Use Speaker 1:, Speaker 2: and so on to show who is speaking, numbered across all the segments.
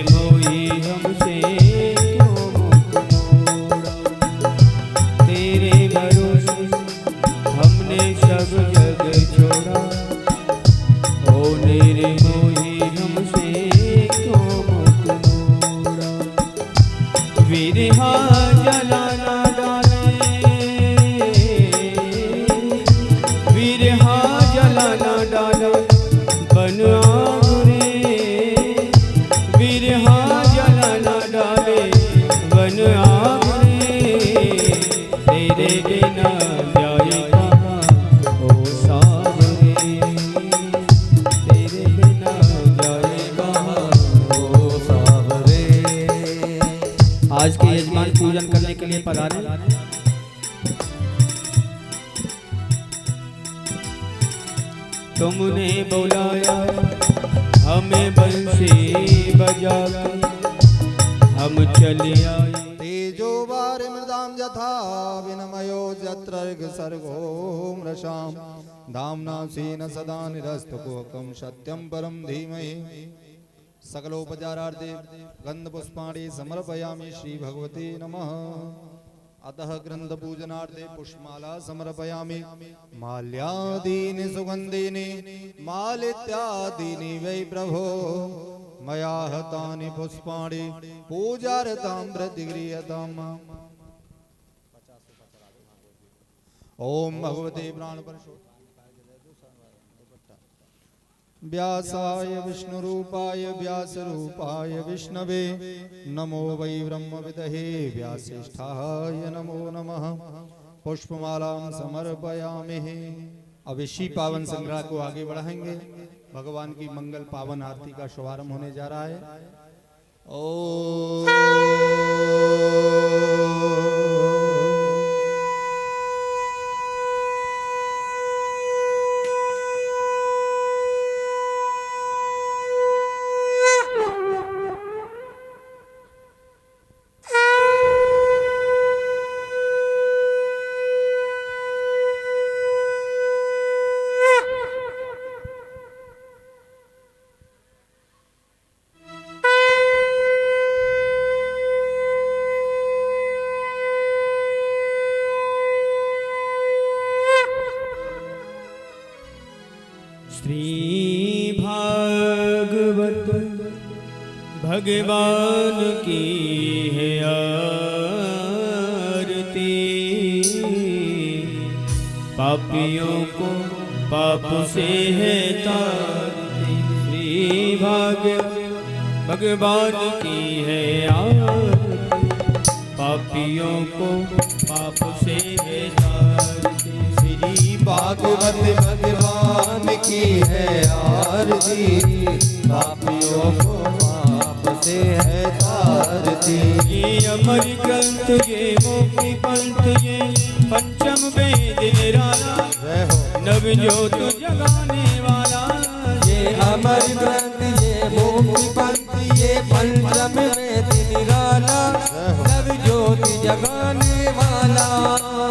Speaker 1: मोही हमसे क्यों मुख मोड़ा। तेरे भरोसे हमने सब जग छोड़ा। ओ मेरे मोही हमसे क्यों मुख मोड़ा। विरहा जलाना डाले, विरहा जलाना डाला बन आग रे। विरहा जलाना डाले बन आग रे। तेरे बिना जाए कहाँ ओ सावरे। तेरे बिना जाए कहाँ ओ सावरे। आज के यजमान पूजन करने के लिए पधारे। तुमने बुलाया हमें बंसी बजा के हम चले आए।
Speaker 2: तेजो वार मृदाम यथा विनमयो यत्र सर्गो मृषाम धाम्ना सेन सदा निरस्तकुहकं सत्यं परं धीमहि। सकलोपचारार्थे गंधपुष्पाणि समर्पयामि श्री भगवते नमः। अतः ग्रंथ पूजनार्थे पुष्पमाला समर्पयामि। माल्यादीनि सुगंधीनि मालित्यादीनि वै प्रभो मया हतानि पुष्पाणि पूजार्थां प्रतिगृह्यताम्। ओम भगवते प्राणपरशो व्यासाय विष्णुरूपाय व्यासरूपाय विष्णवे नमो वै ब्रह्मविदहे व्यासिष्ठाय नमो नमः। पुष्पमालां समर्पयामि। अब इसी पावन संग्रह को आगे बढ़ाएंगे। भगवान की मंगल पावन आरती का शुभारंभ होने जा रहा है। ओम
Speaker 1: श्री भागवत भगवान की है आरती। पापियों को पाप से है तारती। श्री भागवत भगवान की है आरती। पापियों को पाप से है तारती।
Speaker 2: श्री भागवत भगवान की है आरती। पापियों को पाप से है तारती।
Speaker 1: ये अमर ग्रंथ ये मोक्ति पंथ ये पंचम वेद निराला नव ज्योत जगाने वाला।
Speaker 2: ये अमर ग्रंथ ये मोक्ति पंथ ये पंचम वेद निराला नव ज्योति जगाने वाला।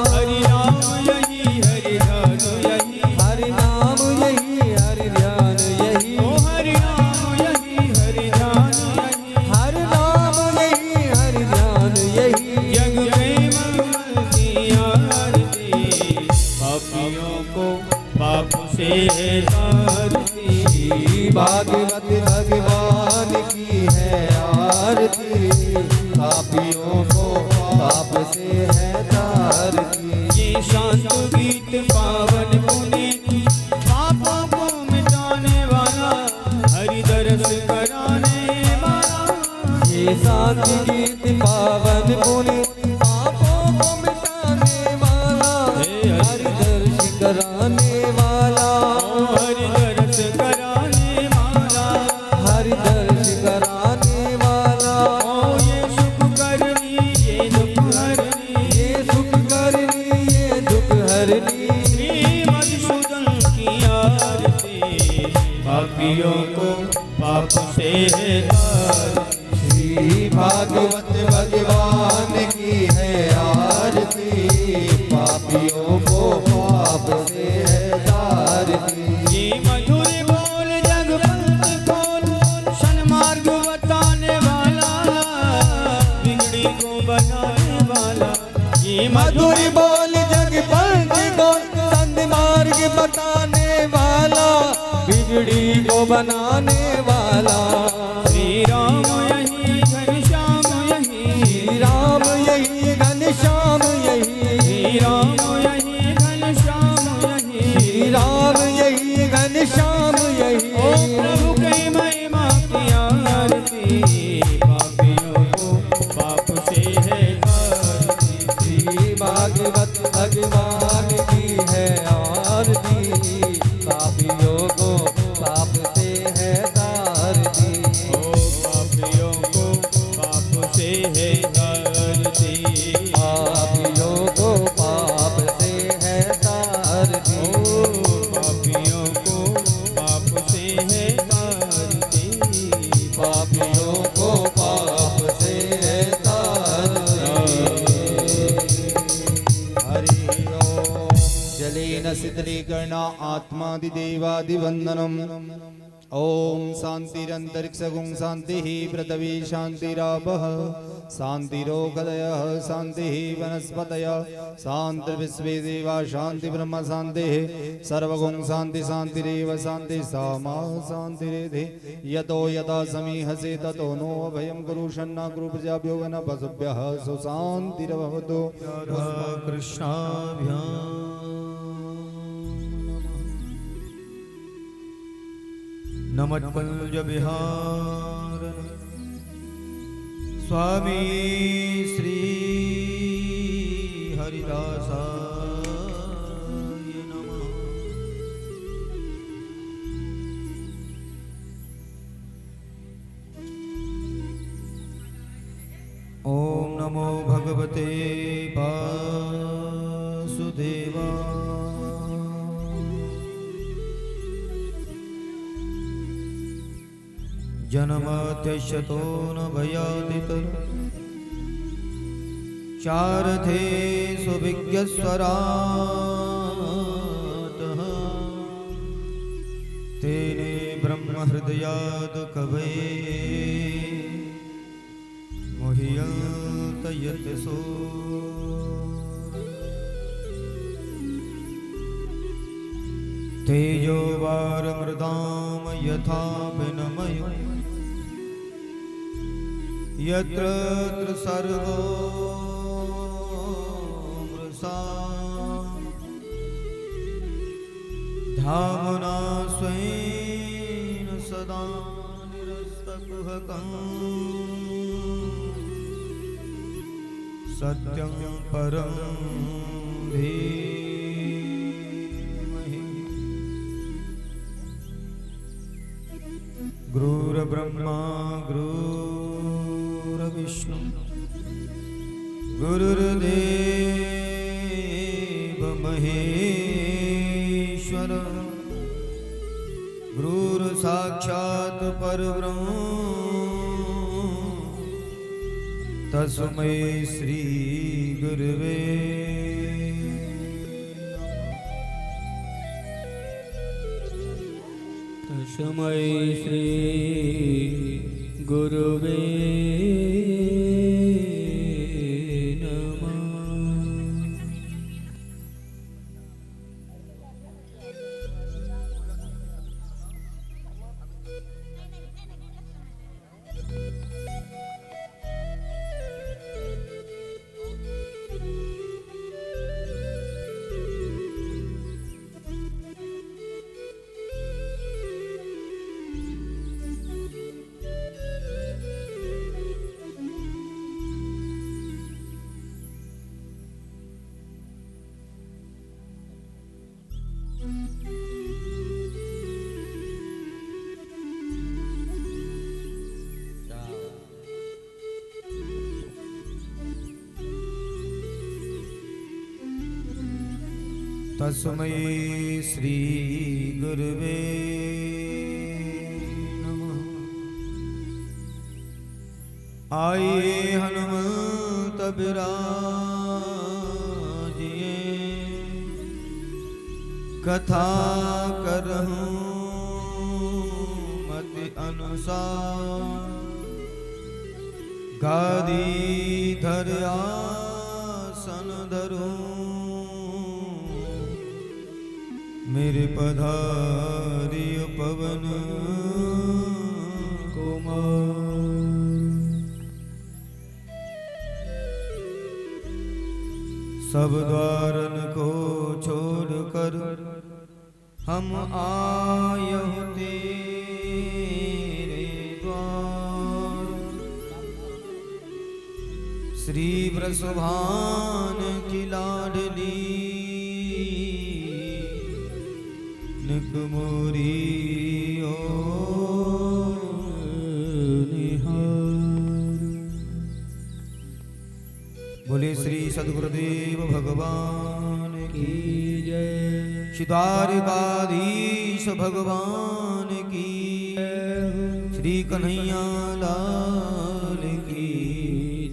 Speaker 1: हरि नाम यही हरि ध्यान यही।
Speaker 2: हरि नाम यही हरि ध्यान यही।
Speaker 1: ओ हरि नाम यही हरि ध्यान यही।
Speaker 2: हरि नाम यही हरि ध्यान यही।
Speaker 1: जग में मंगल की आरती। पापियों को पाप से है तारती।
Speaker 2: भागवत भगवान की है आरती। पापियों को पाप से है तारती।
Speaker 1: ये शांत गीत पावन पुनीत पापों को मिटाने वाला हरि दरस कराने वाला।
Speaker 2: ये शांत गीत पावन पुनीत पापों को मिटाने वाला हरि दर्श कराने वाला।
Speaker 1: हरि दरस कराने वाला।
Speaker 2: हरि दर्श कराने वाला।
Speaker 1: ये सुख करनी ये दुख हरनी।
Speaker 2: ये सुख करनी ये दुख हरनी।
Speaker 1: श्री मधुसूदन की आरती। पापियों को पाप से है तारती।
Speaker 2: श्री भागवत भगवान की है आरती। पापियों को पाप से है तारती।
Speaker 1: ये मधुर बोल जगपंथ खोल सन्मार्ग बताने
Speaker 2: मधुर बोल जग पंच को संत मार्ग बताने वाला, बिगड़ी को बनाने वाला।
Speaker 1: श्री राम यही घनश्याम यही,
Speaker 2: श्री राम यही घनश्याम यही,
Speaker 1: श्री राम यही घनश्याम यही,
Speaker 2: श्री राम यही घनश्याम यही।
Speaker 1: ओ प्रभु के महिमा की आरती, पापियों को पाप से है तारती।
Speaker 2: श्री भागवत भगवान की है आरती, पापियों को पाप से है तारती।
Speaker 1: ओ पापियों को पाप से है तारती,
Speaker 2: पापियों को पाप से है तारती।
Speaker 1: ओ पापियों को पाप से है तारती,
Speaker 2: पापियों को पाप से है तारती। हरि ओम। जलेन शीतलीकरणा आत्मादिदेवादिवन्दनम्। ओम शांतिरंतरिक्षगुं शांतिः पृथ्वी शांतिरापः शांतिरोगदयः शांतिः वनस्पतयः शान्तिर्विश्वे देवा शांति ब्रह्म शांतिः सर्वगुं शांति शांतिरेव शांति सामा शांतिरेधि। यतो यथा समीहसे ततो नो अभयं कुरु शन्ना कुरु प्रजाभ्यो न पशुभ्यः सुशान्तिर्भवतु।
Speaker 1: कृष्णाभ्याम् नमत्कुंज विहार स्वामी श्री हरिदासाय नमः। ओम नमो भगवते वासुदेवाय। जन्माद्यशतो न भयादितर चारथे सुविज्ञस्वरातः तेने ब्रह्महृदयात् कवये मुह्यन्त यतसो। तेजो वारमृदां यथा विनिमयो यत्र सर्वो मृषा धाम्ना स्वेन सदा निरस्तकुहकं सत्यं परं धीमहि। गुरुर्ब्रह्मा गुरुर्विष्णु गुरुर्देव महेश्वर गुरुर्साक्षात् परब्रह्म तस्मै श्री गुरुवे तस्मै श्री गुरुवे नमः। तस्मै श्री गुरुवे नमः। आइए हनुमत बिराजिए कथा करहूं मति अनुसार गादी धर आसन धर मेरे पधारियो पवन कुमार। सब द्वारन को छोड़कर हम आयहु तेरे द्वार। श्री वृषभान की लाडली निकमोरी ओ निहार। बोले श्री सद्गुरुदेव भगवान की जय। श्री द्वारकाधीश भगवान की जय। श्री कन्हैया लाल की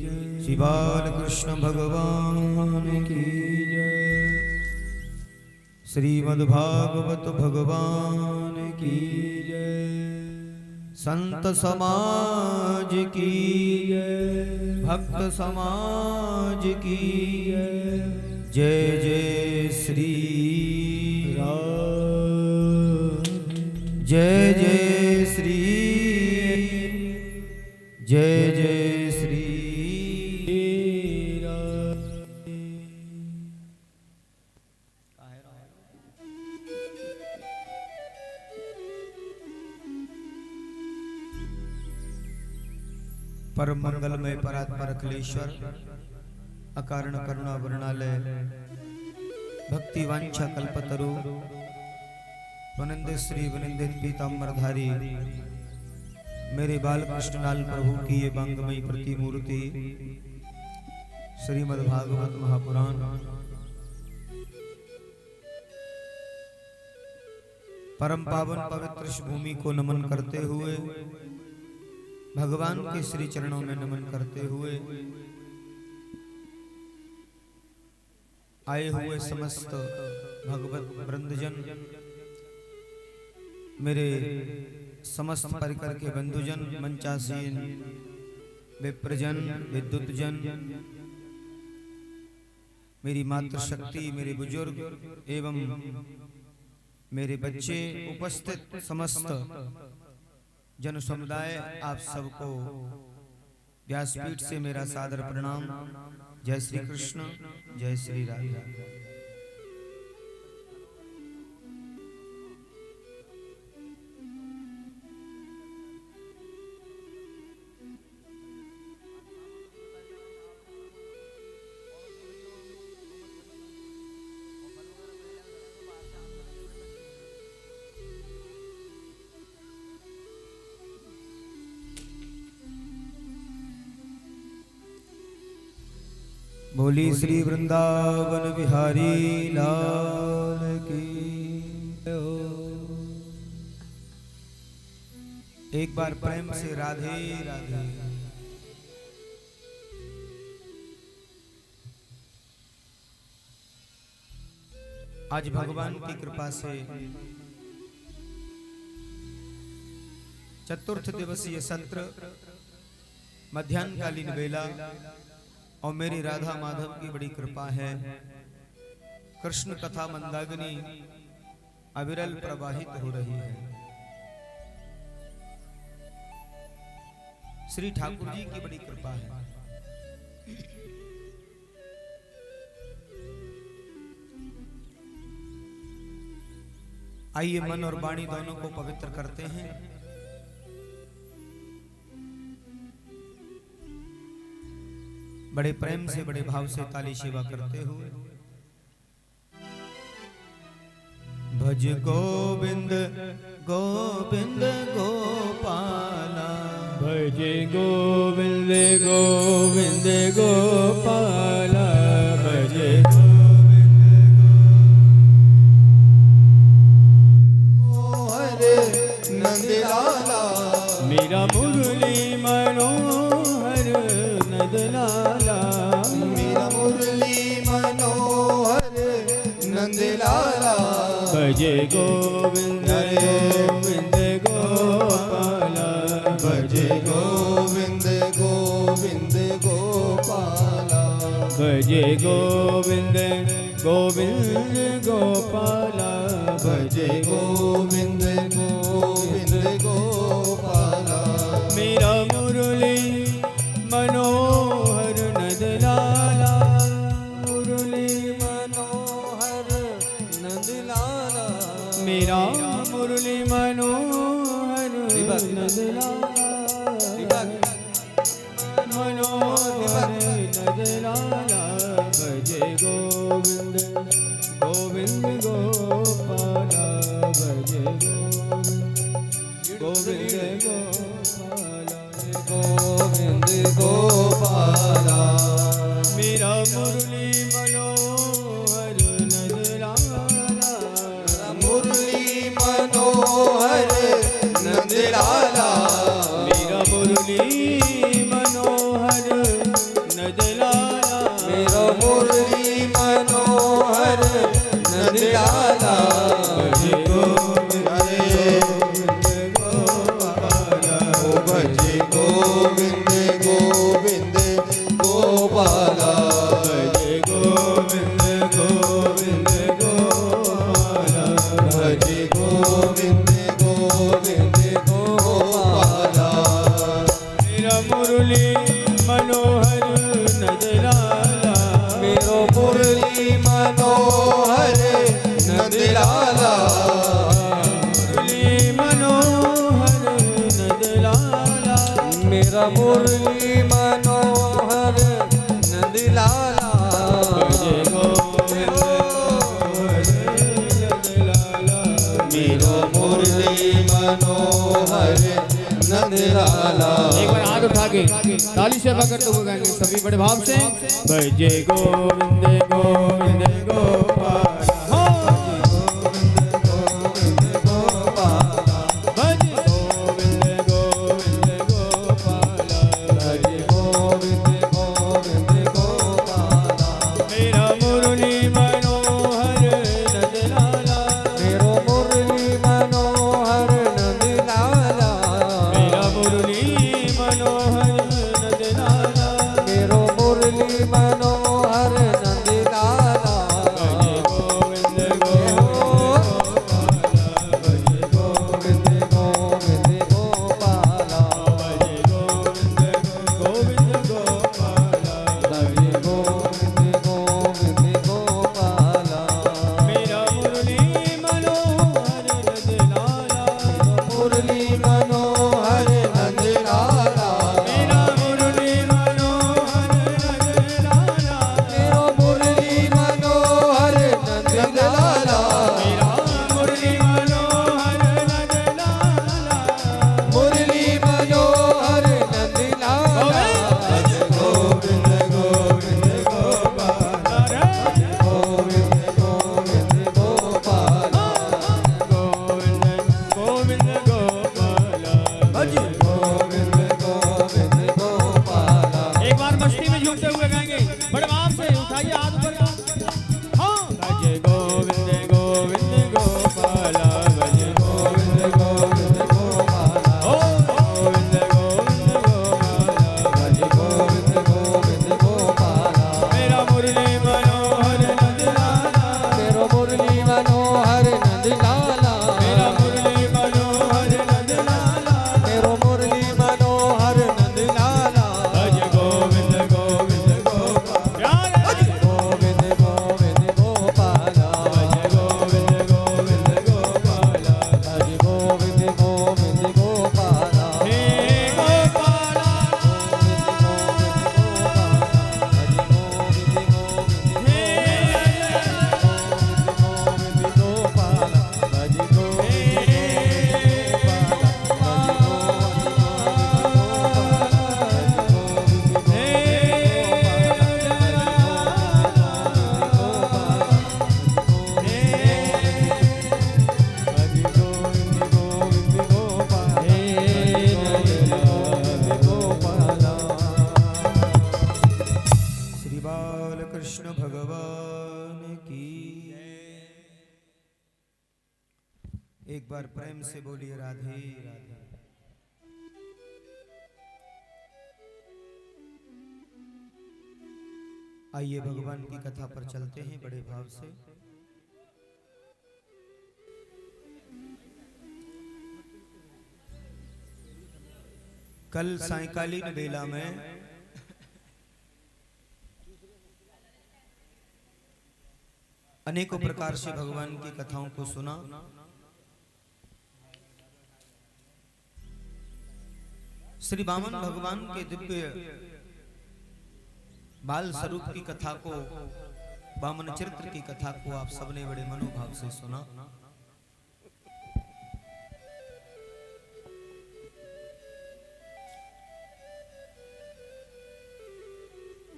Speaker 1: जय। श्री बालकृष्ण भगवान की जय। श्रीमद्भागवत भगवान की जय। संत समाज की जय। भक्त समाज की जय। जय जय श्री राम। जय जय श्री जय जय श्री राम। परम मंगलमय परात्पर अखिलेश्वर अकारण करुणा वर्णालय भक्ति वांछा कल्पतरु वनिंदित श्री वनिंदित पीताम्बरधारी मेरे बालकृष्ण लाल प्रभु की ये बांगमयी प्रतिमूर्ति श्रीमद्भागवत महापुराण परम पावन पवित्र इस भूमि को नमन करते हुए भगवान के श्री चरणों में नमन करते हुए आए हुए समस्त भगवत वृंदजन मेरे समस्त परिकर के बंधुजन मंचासीन विप्रजन विद्युतजन मेरी मातृशक्ति मेरे बुजुर्ग एवं मेरे बच्चे उपस्थित समस्त जन समुदाय आप सबको व्यासपीठ से मेरा सादर प्रणाम। जय श्री कृष्ण जय श्री राधा। बोली श्री वृंदावन बिहारी लाल की। एक बार प्रेम से राधे राधे। आज भगवान की कृपा से चतुर्थ दिवसीय सत्र मध्याह्नकालीन बेला और मेरी राधा माधव की बड़ी कृपा है। कृष्ण कथा मंदाकिनी अविरल प्रवाहित हो रही है। श्री ठाकुर जी की बड़ी कृपा है। आइए मन और वाणी दोनों को पवित्र करते हैं। बड़े प्रेम से बड़े भाव से ताली सेवा करते हुए भज गोविंद गोविंद गोपाला।
Speaker 2: भज गोविंद गोविंद गोपाला। भज नंदलाला। मेरा मुरली मनोहर नंदलाला। मेरा मुरली मनोहर नंदलाला। भजे गोविंद गोविंद गोपाला। भजे गोविंद गोविंद गोपाला। भजे गोविंद
Speaker 1: गोविंद गोपाला भजे
Speaker 2: गोविंद गोविंद गोपाला
Speaker 1: मेरा मुरली मनोहर नंदलाला मुरली
Speaker 2: मनोहर नंदलाला
Speaker 1: मेरा मुरली मनोहर नंदलाला मनोहर नंदलाला भजे गोविंद गोविंद गोपाला भजे गोविंद गोपाला
Speaker 2: गोविंद गोपाला
Speaker 1: मेरा मुरली मनोहर नंदलाला
Speaker 2: मुरली मनोहर नंदलाला
Speaker 1: मेरा मुरली मनोहर नंदलाला
Speaker 2: मेरा मुरली मनोहर नंदलाला
Speaker 1: भजे
Speaker 2: भजे गोविंद गोविंद गोपाला
Speaker 1: भजे गोविंद गोविंद गोपाला
Speaker 2: भजे गोविंद गोविंद गोपाला
Speaker 1: मेरा मुरली मनोहर नंदलाला
Speaker 2: मेरो मुरली मनोहर नंदलाला
Speaker 1: मुरली मनोहर नंदलाला
Speaker 2: मेरा मुरली मनोहर नंदलाला
Speaker 1: भजे गोविंद नंदलाला
Speaker 2: मेरो मुरली मनोहर नंदलाला
Speaker 1: एक बार हाथ उठा के ताली से पकड़ तो गाएंगे सभी बड़े भाव से भजे गोविंद गोविंद गोपाल भजे गोविंद गोविंद गोपाल
Speaker 2: भजे गोविंद गोविंद गोपाला
Speaker 1: मेरा मुरली मनोहर नंदलाला
Speaker 2: मेरो मुरली मनोहर नंदलाला
Speaker 1: मेरा मुरली मनोहर नंदलाला
Speaker 2: मेरो मुरली मनोहर नंदलाला
Speaker 1: भजे गोविंद गोविंद
Speaker 2: गोविंद गोविंद गोपाला
Speaker 1: भजे गोविंद गोविंद गोपाला
Speaker 2: भजे गोविंद गोविंद गोपाला
Speaker 1: मेरा मुरली मनोहर नंदलाला
Speaker 2: मुरली मनोहर नंदलाला
Speaker 1: मेरा मुरली मनोहर नंदलाला
Speaker 2: मेरो मुरली मनोहर नंदलाला
Speaker 1: मेरा मुरली मनोहर नंदलाला
Speaker 2: मुरली मनोहर नंदलाला
Speaker 1: गोविंद गोविंद गोपाला
Speaker 2: गोविंद गोविंद गोपाला
Speaker 1: गोविंद गोविंद गोपाला भजे
Speaker 2: गोविंद गोविंद गोपाला
Speaker 1: एक बार मस्ती में झूमते हुए गाएंगे बड़े भाव से उठाइए हाथ ऊपर हाँ भजे गोविंद गोविंद गोपाला भजे
Speaker 2: गोविंद गोविंद गोपाला
Speaker 1: ओ गोविंद गोविंद गोपाला
Speaker 2: भजे गोविंद गोविंद गोपाला
Speaker 1: मेरा मुरली मनोहर नंदलाला
Speaker 2: मेरो मुरली मनोहर नंदलाला
Speaker 1: मेरा मुरली मनोहर नंदलाला
Speaker 2: मेरो मुरली मनोहर नंदलाला
Speaker 1: भजे गोविंद गोविंद गोपाला
Speaker 2: गोविंद गोविंद गोपाला
Speaker 1: भजे गोविंद गोविंद गोपाला
Speaker 2: हरि गोविंद गोविंद गोपाला
Speaker 1: हे गोपाला श्री बाल कृष्ण भगवान की एक बार प्रेम से बोलिए राधे राधे। आइए भगवान की कथा पर चलते हैं बड़े भाव से। कल सायंकालीन बेला में अनेकों प्रकार से भगवान की कथाओं को सुना। श्री वामन भगवान के दिव्य बाल स्वरूप की कथा को, वामन चरित्र की कथा को आप सबने बड़े मनोभाव से सुना।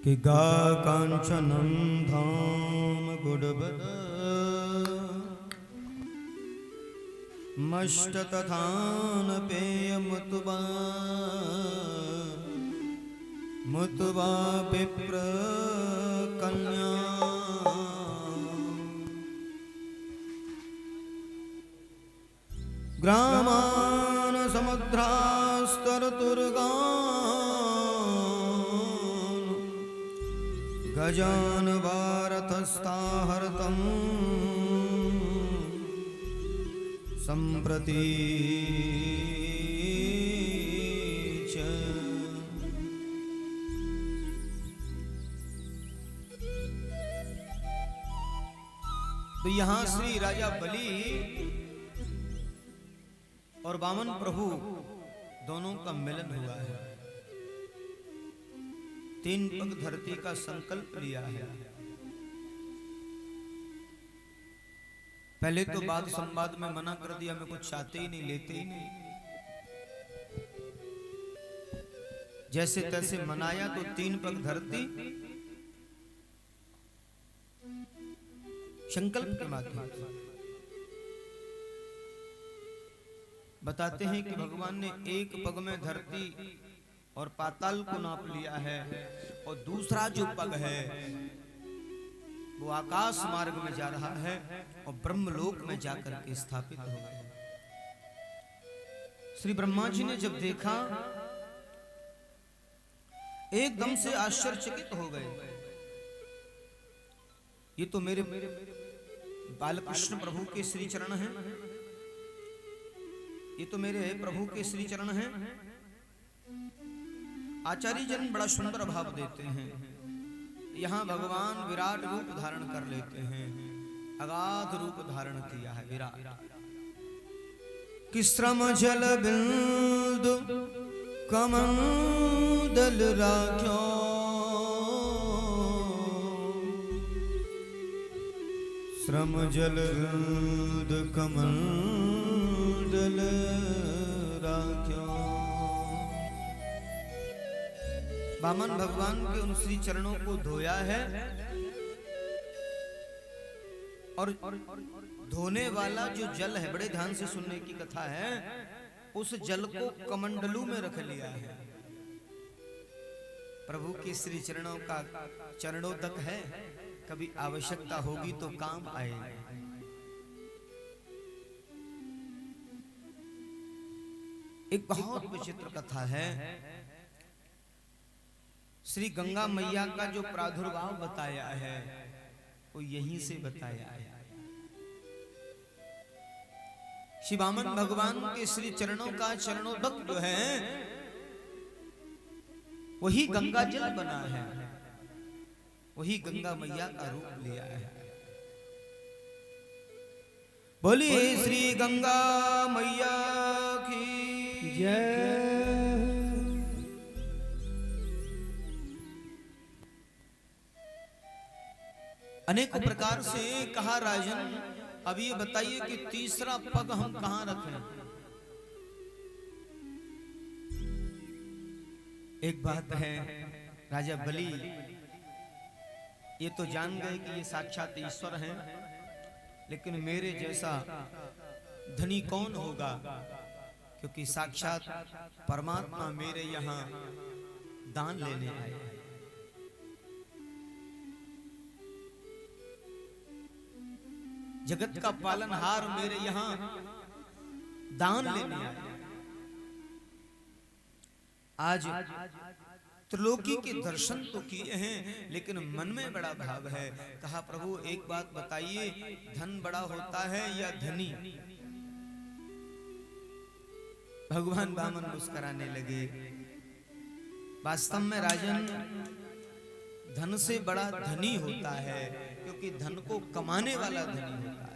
Speaker 1: कि गा कांचनम धाम गुडबद मष्ट तथान पेय मुतुबा मुतुबा विप्र कन्या ग्रामान समुद्रास्तर तुर्गान गजान भारतस्ताहर्तम् संप्रति तो यहां श्री राजा बलि और वामन प्रभु दोनों का मिलन हुआ है। 3 पग धरती का संकल्प लिया है। पहले तो बात संवाद में मना कर दिया, मैं कुछ चाहते ही नहीं, लेते ही नहीं। जैसे तैसे मनाया तो 3 पग धरती संकल्प के माध्यम से। बताते हैं कि भगवान ने 1 पग में धरती और पाताल को नाप लिया है, और दूसरा जो पग है वो आकाश मार्ग में जा रहा है और ब्रह्मलोक में जाकर के स्थापित हो गया। श्री ब्रह्मा जी ने जब देखा एकदम से आश्चर्यचकित हो गए। ये तो मेरे बालकृष्ण प्रभु के श्री चरण हैं, ये तो मेरे प्रभु के श्री चरण हैं। आचार्य जन बड़ा सुंदर भाव देते हैं। यहाँ भगवान विराट रूप धारण कर लेते हैं, अगाध रूप धारण किया है विराट। कि श्रम जल बिंदु कमंडल राख्यो, श्रम जल बिंदु कमंडल राख्यो। वामन भगवान के उन श्री चरणों को धोया है, और धोने वाला जो जल है, बड़े ध्यान से सुनने की कथा है, उस जल को कमंडलू में रख लिया है। प्रभु के श्री चरणों का चरणोदक है, कभी आवश्यकता होगी तो काम आएगा। एक बहुत विचित्र कथा है। श्री गंगा मैया का जो प्रादुर्भाव बताया है वो यहीं से बताया है। श्री वामन भगवान के श्री चरणों का चरणोदक जो है वही गंगा जल बना है, वही गंगा मैया का रूप लिया है। बोलिए श्री गंगा मैया की जय। अनेक प्रकार से कहा राजन, अब ये बताइए कि तीसरा पग हम कहां रखें। एक बात है, राजा बलि ये तो जान गए कि ये साक्षात ईश्वर हैं, लेकिन मेरे जैसा धनी कौन होगा, क्योंकि साक्षात परमात्मा मेरे यहाँ दान लेने आए हैं। जगत का पालनहार मेरे यहाँ दान लेने आए। आज त्रिलोकी के दर्शन तो किए हैं, लेकिन मन में बड़ा भाव है। कहा प्रभु एक बात बताइए, धन बड़ा होता है या धनी? भगवान वामन मुस्कुराने लगे। वास्तव में राजन, धन से बड़ा धनी होता है, क्योंकि धन को कमाने वाला धनी होता है।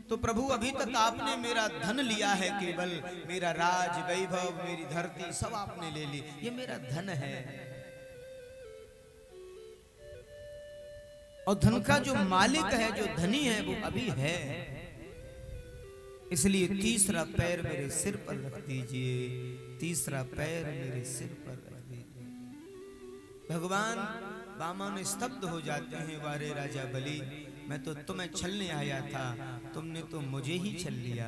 Speaker 1: तो प्रभु अभी तक आपने मेरा धन लिया है, केवल मेरा राज वैभव, मेरी धरती सब आपने ले ली, ये मेरा धन है। और धन का जो मालिक है, जो धनी है, वो अभी है। इसलिए तीसरा पैर मेरे सिर पर रख दीजिए, तीसरा पैर मेरे सिर पर रख दीजिए। भगवान वामन स्तब्ध हो जाते हैं। वारे राजा बलि, मैं तो तुम्हें छलने आया था, तुमने तो मुझे ही छल लिया,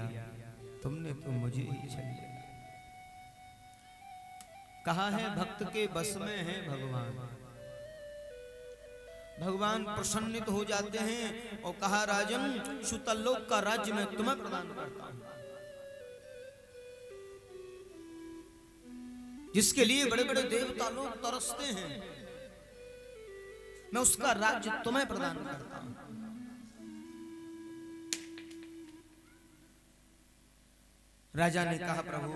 Speaker 1: तुमने तो मुझे ही छल लिया। कहा है भक्त के बस में है भगवान। भगवान प्रसन्नित हो जाते हैं और कहा राजन, सुतलोक का राज्य मैं तुम्हें प्रदान करता हूं, जिसके लिए बड़े बड़े देवता लोग तरसते हैं, मैं उसका राज्य तुम्हें प्रदान करता हूं। राजा ने कहा प्रभु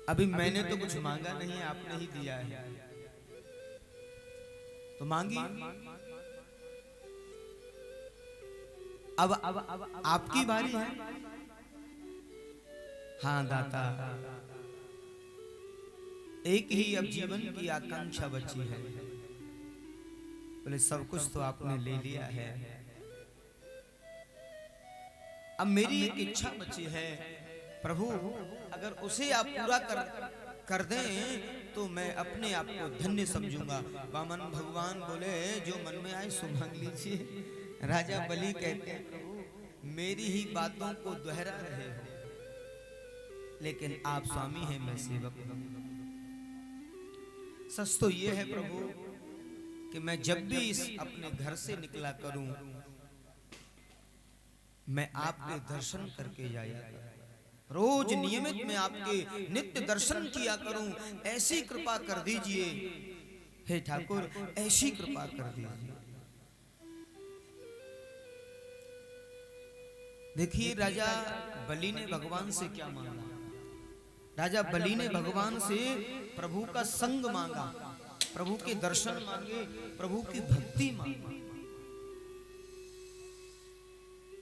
Speaker 1: अभी मैंने तो कुछ मांगा नहीं, आपने ही दिया है, तो मांगी। अब आपकी बारी है। हाँ दाता, एक ही अब जीवन की आकांक्षा बची है। बोले सब कुछ तो आपने ले लिया है, अब मेरी एक इच्छा बची है प्रभु, अगर उसे आप पूरा कर दें तो मैं अपने आप को धन्य समझूंगा। वामन भगवान बोले जो मन में आए सो मांग लीजिए। राजा बलि कहते हैं प्रभु मेरी ही बातों को दोहरा रहे हो, लेकिन आप स्वामी हैं, मैं सेवक हूं। सच तो ये है प्रभु कि मैं जब भी इस अपने घर से निकला करूं, मैं आपके दर्शन करके जाया करूं, रोज नियमित मैं आपके नित्य दर्शन किया करूं। ऐसी कृपा कर दीजिए हे ठाकुर, ऐसी कृपा कर दीजिए। देखिए राजा बलि ने भगवान से क्या मांगा। राजा बलि ने भगवान से प्रभु का संग मांगा, प्रभु के दर्शन मांगे, प्रभु की भक्ति मांगी।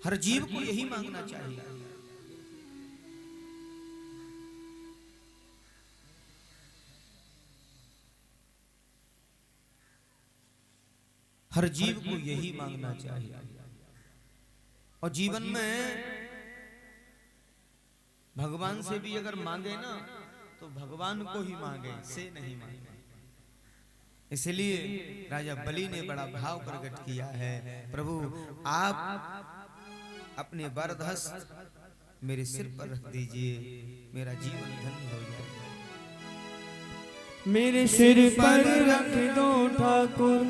Speaker 1: हर जीव को यही मांगना चाहिए। हर जीव को यही मांगना चाहिए। और जीवन में भगवान से भी अगर मांगे ना, तो भगवान को ही मांगे, से नहीं मांगे। इसलिए राजा बलि ने बड़ा भाव प्रकट किया है, प्रभु आप अपने वरद हस्त मेरे सिर पर रख दीजिए, मेरा जीवन धन्य हो जाए।
Speaker 2: मेरे सिर पर रख दो ठाकुर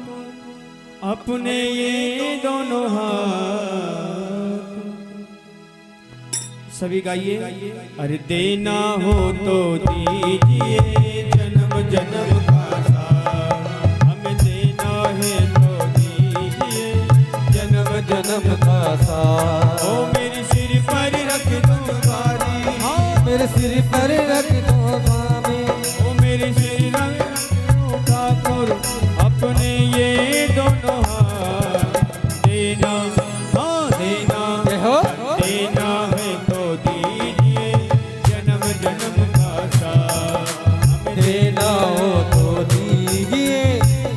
Speaker 2: अपने ये दोनों हाथ। सभी गाइए। अरे देना हो तो दीजिए जन्म जन्म का साथ, हमें देना है तो दीजिए जन्म जन्म का साथ। ओ मेरे सिर पर रख दो बारी, हाँ मेरे सिर पर रख दो बारी। ओ मेरे सिर रख दो ठाकुर अपने ये दोनों हाथ। देना हाँ देना हो, देना है तो दीजिए जन्म जन्म का साथ। देना हो तो दीजिए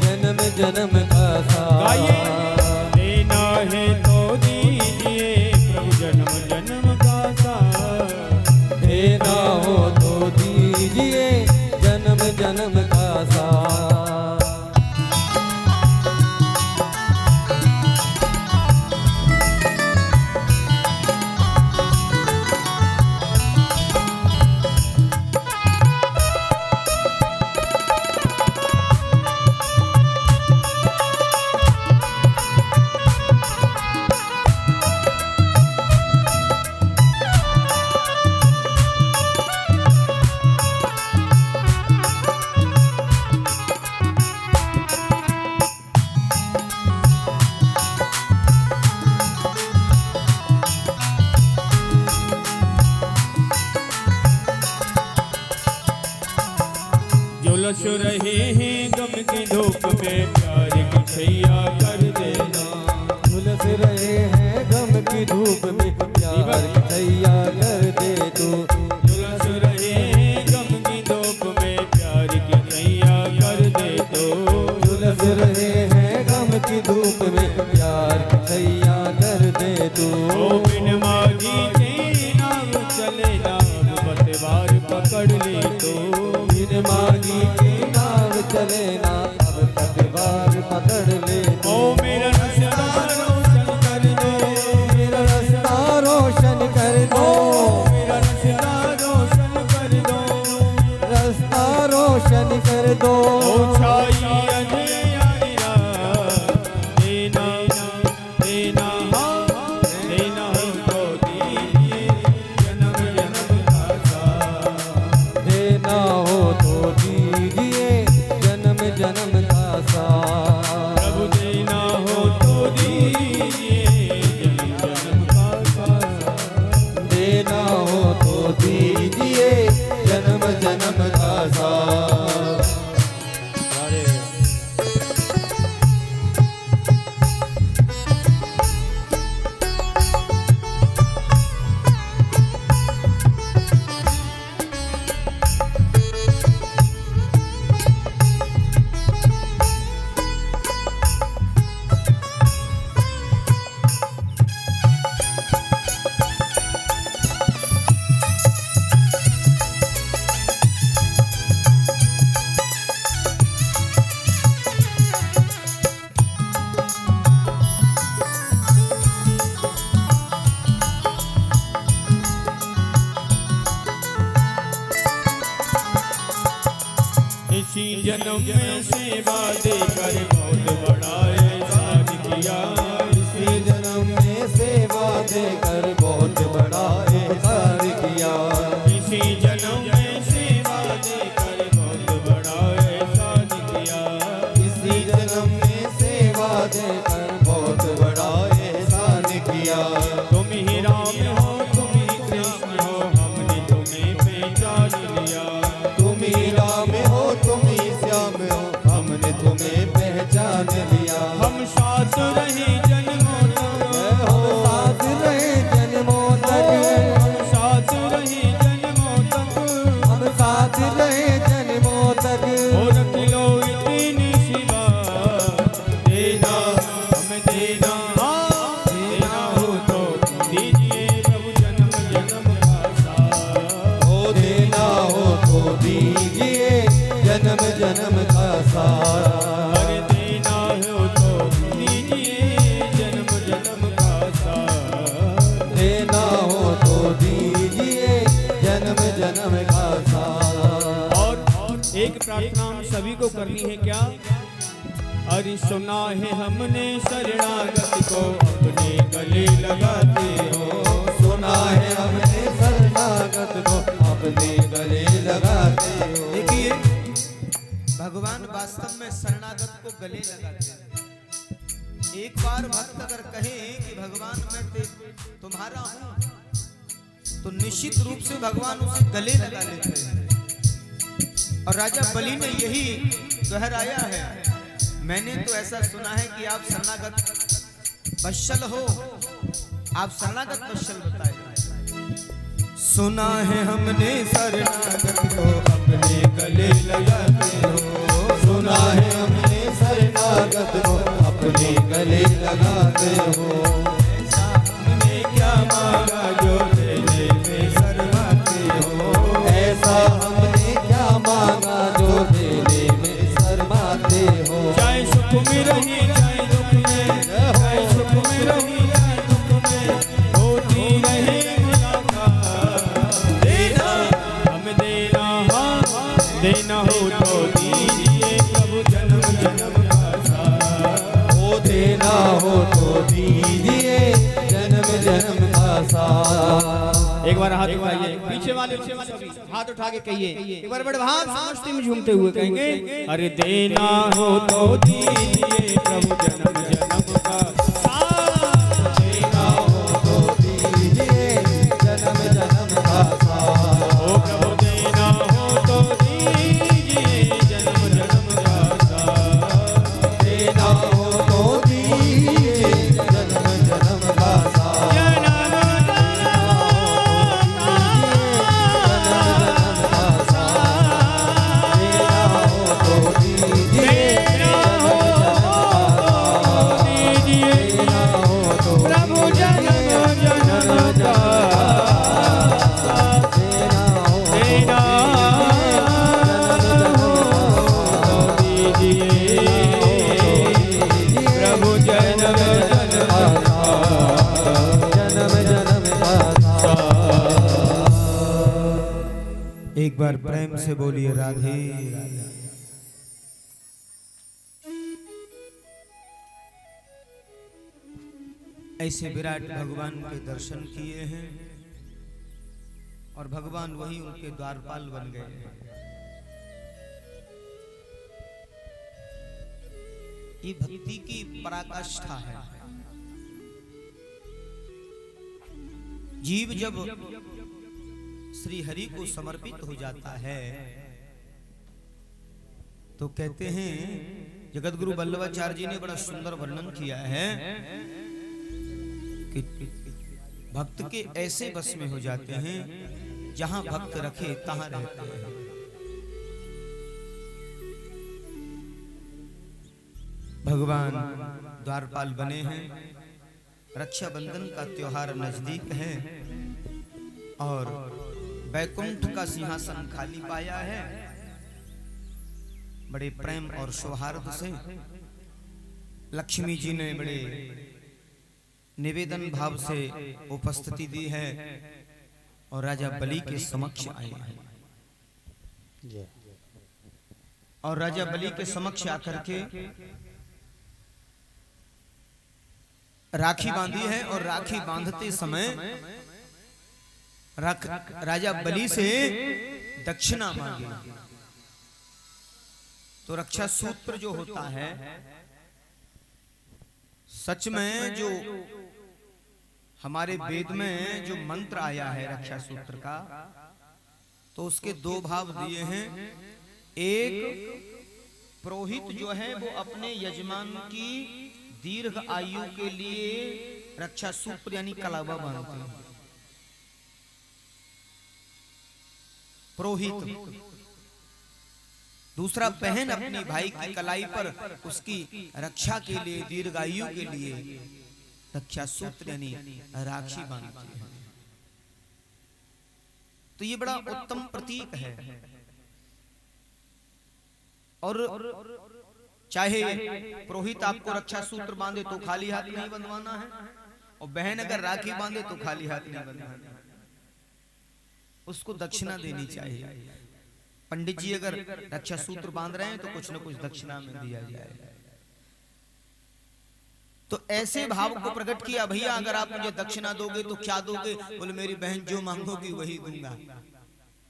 Speaker 2: जन्म जन्म का साथ। देना है तो दीजिए प्रभु जन्म जन्म का साथ। देना हो तो दीजिए जन्म जन्म का साथ। झुलस रहे हैं गम की धूप में प्यार की छैया कर देना।
Speaker 3: झुलस रहे हैं गम की धूप में प्यार की छैया कर दे तू।
Speaker 2: झुलस रहे हैं गम की धूप में प्यार की छैया कर दे तू।
Speaker 3: झुलस रहे हैं गम की धूप में प्यार की छैया कर दे तू।
Speaker 2: ओ बिन मांगी के नाव चले नाव पतवार पकड़ ले तो।
Speaker 3: बिन मांगी के नाव चले ना अब पतवार पकड़ ले तो।
Speaker 2: ओ मेरा रास्ता रोशन कर दो।
Speaker 3: मेरा रास्ता रोशन कर दो।
Speaker 2: मेरा रास्ता रोशन कर दो।
Speaker 3: रास्ता रोशन कर दो।
Speaker 2: ओ छाई अंधियारी रात देना देना देना हमको दीजिए जन्म जन्म का साथ।
Speaker 3: देना हो तो दीजिए जन्म जन्म का साथ।
Speaker 2: प्रभु देना हो तो दीजिए जन्म जन्म का साथ।
Speaker 3: देना हो तो दीजिए जन्म जन्म का साथ।
Speaker 2: इसी जन्म में सेवा देकर बहुत बड़ा एहसान किया।
Speaker 3: इसी जन्म में सेवा देकर बहुत बड़ा एहसान किया।
Speaker 2: इसी जन्म में सेवा देकर बहुत बड़ा एहसान किया।
Speaker 3: इसी जन्म में सेवा देकर बहुत बड़ा एहसान किया।
Speaker 2: तुम ही राम हो तुम ही कृष्ण हो हमने तुम्हें पहचान लिया।
Speaker 3: तुम ही राम हो तुम ही श्याम हो हमने तुम्हें पहचान लिया।
Speaker 2: हम साथ रहे जन्मों तक।
Speaker 3: हम साथ रहे जन्मों तक।
Speaker 2: हम साथ रहे जन्मों तक।
Speaker 3: हम साथ रहे जन्मों तक।
Speaker 2: हो रख लो इतनी सी बात देना हमें देना देना हो तो दीजिए प्रभु जन्म जन्म का साथ।
Speaker 3: ओ देना हो तो दीजिए जन्म जन्म का साथ।
Speaker 2: अरे देना हो तो दीजिए जन्म जन्म का साथ।
Speaker 3: देना हो तो दीजिए जन्म जन्म का साथ।
Speaker 2: और एक प्रार्थना हम सभी को करनी है क्या? अरे सुना है हमने शरणागत को अपने गले लगाते हो।
Speaker 3: सुना है हमने शरणागत को अपने गले लगाते हो।
Speaker 1: देखिए भगवान वास्तव में शरणागत को गले लगाते हैं। एक बार भक्त अगर कहे कि भगवान मैं तुम्हारा हूं तो निश्चित रूप से भगवान उसे गले लगा लेते हैं। और राजा बलि ने यही दोहराया है। मैंने तो ऐसा सुना है कि आप शरणागत वत्सल हो। आप शरणागत वत्सल बताए। सुना है हमने शरणागत को अपने गले लगाते हो।
Speaker 3: सुना है हमने शरणागत को अपने गले लगाते हो।
Speaker 2: ऐसा हमने क्या मांगा जो देने में शर्माते हो।
Speaker 3: ऐसा हमने क्या मांगा जो देने में शर्माते हो।
Speaker 2: चाहे सुख में रही चाहे दुख में, चाहे सुख में रही चाहे दुख में, होती रहे मुलाकात। देना हम देना देना हो तो दीजिए प्रभु जन्म जन्म का साथ।
Speaker 3: ओ देना हो तो दीजिए जन्म जन्म का साथ।
Speaker 2: एक बार हाथ उठाइए, पीछे वाले सभी हाथ उठा के कहिए, एक बार बड़े भाव मस्ती में झूमते हुए कहेंगे, अरे देना हो तो दीजिए प्रभु जन्म जन्म का साथ।
Speaker 3: देना हो तो दीजिए जन्म जन्म का साथ।
Speaker 2: ओ प्रभु देना हो तो दीजिए
Speaker 1: बार प्रेम से बोलिए राधे राधे। ऐसे विराट भगवान के दर्शन किए हैं और भगवान वही उनके द्वारपाल बन गए हैं। ये भक्ति की पराकाष्ठा है। जीव जब श्री हरि को समर्पित हो जाता है तो कहते हैं, जगत गुरु वल्लभाचार्य जी ने बड़ा सुंदर वर्णन किया है कि भक्त के ऐसे बस में हो जाते हैं जहां भक्त रखे तहां रहते हैं। भगवान द्वारपाल बने हैं। रक्षाबंधन का त्योहार नजदीक है और वैकुंठ का सिंहासन खाली पाया है। बड़े प्रेम और सौहार्द से लक्ष्मी जी ने बड़े निवेदन भाव से उपस्थिति दी है और राजा बलि के समक्ष आए हैं। और राजा बलि के समक्ष आकर के राखी बांधी है और राखी बांधते समय राजा बलि से दक्षिणा मांगी। तो रक्षा सूत्र जो होता है, सच में जो हमारे वेद में जो मंत्र आया है रक्षा सूत्र का, तो उसके दो भाव दिए हैं। एक, पुरोहित जो है वो अपने यजमान की दीर्घ आयु के लिए रक्षा सूत्र यानी कलावा बांधते हैं। पुरोहित। दूसरा, बहन अपनी भाई की कलाई पर उसकी रक्षा के लिए, दीर्घायु के लिए रक्षा सूत्र यानी राखी बांधती है। तो ये बड़ा उत्तम प्रतीक है। और चाहे पुरोहित आपको रक्षा सूत्र बांधे तो खाली हाथ नहीं बंधवाना है, और बहन अगर राखी बांधे तो खाली हाथ नहीं बंधवाना है, उसको दक्षिणा देनी चाहिए। पंडित जी अगर रक्षा सूत्र बांध रहे हैं तो कुछ न कुछ दक्षिणा में दिया जाए। तो ऐसे भाव को प्रकट किया, भैया अगर आप मुझे दक्षिणा दोगे तो क्या दोगे? बोले मेरी बहन जो मांगोगी वही दूंगा।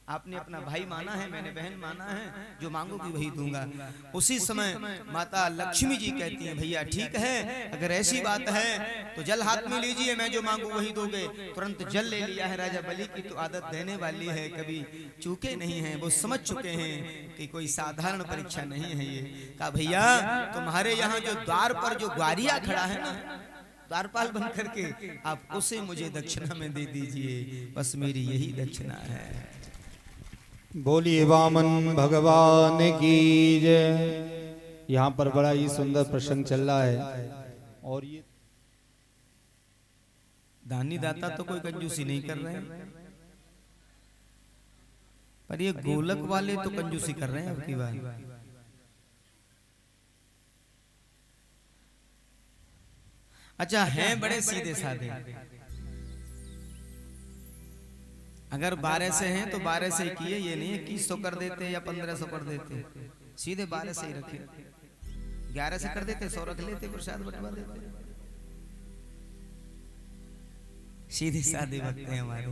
Speaker 1: आपने अपना भाई माना है, मैंने बहन माना है, जो मांगोगी वही दूंगा। उसी समय माता लक्ष्मी जी कहती हैं, भैया ठीक है, अगर ऐसी बात है तो जल हाथ में लीजिए, मैं जो मांगू वही दोगे। तुरंत जल ले लिया है। राजा बलि की तो आदत देने वाली है, कभी चूके नहीं है। वो समझ चुके हैं कि कोई साधारण परीक्षा नहीं है ये। कहा भैया तुम्हारे यहाँ जो द्वार पर जो ग्वारिया खड़ा है ना, द्वारपाल बन करके, आप उसे मुझे दक्षिणा में दे दीजिए, बस मेरी यही दक्षिणा है।
Speaker 2: बोलिए वामन भगवान की जय। यहाँ पर बड़ा ही सुंदर प्रसंग चल रहा है। और ये
Speaker 1: दानी दाता तो कोई कंजूसी नहीं कर रहे हैं, पर ये गोलक वाले तो कंजूसी कर रहे हैं अब की बार। अच्छा, हैं बड़े सीधे साधे। अगर 12 से हैं तो 12 से ही किए, ये नहीं है 2100 कर देते या 1500 कर देते, सीधे 12 से ही रखे। 11 से कर देते, 100 रख लेते, प्रसाद बंटवा देते। सीधे साधे भक्त हैं हमारे।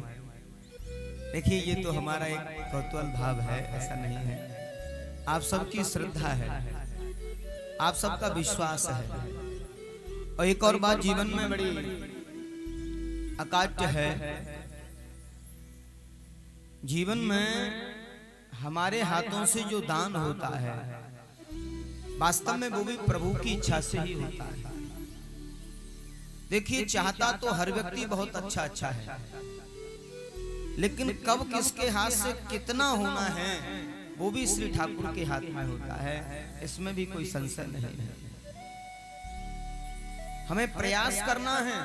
Speaker 1: देखिए ये तो हमारा एक कौतूहल भाव है, ऐसा नहीं है। आप सबकी श्रद्धा है, आप सबका विश्वास है। और एक और बात जीवन में बड़ी अकाट्य है, जीवन में हमारे हाथों से जो दान होता है वास्तव में वो भी प्रभु की इच्छा से ही होता है। देखिए चाहता तो हर व्यक्ति बहुत अच्छा है, लेकिन कब किसके हाथ से कितना होना है वो भी श्री ठाकुर के हाथ में होता है, इसमें भी कोई संशय नहीं है। हमें प्रयास करना है,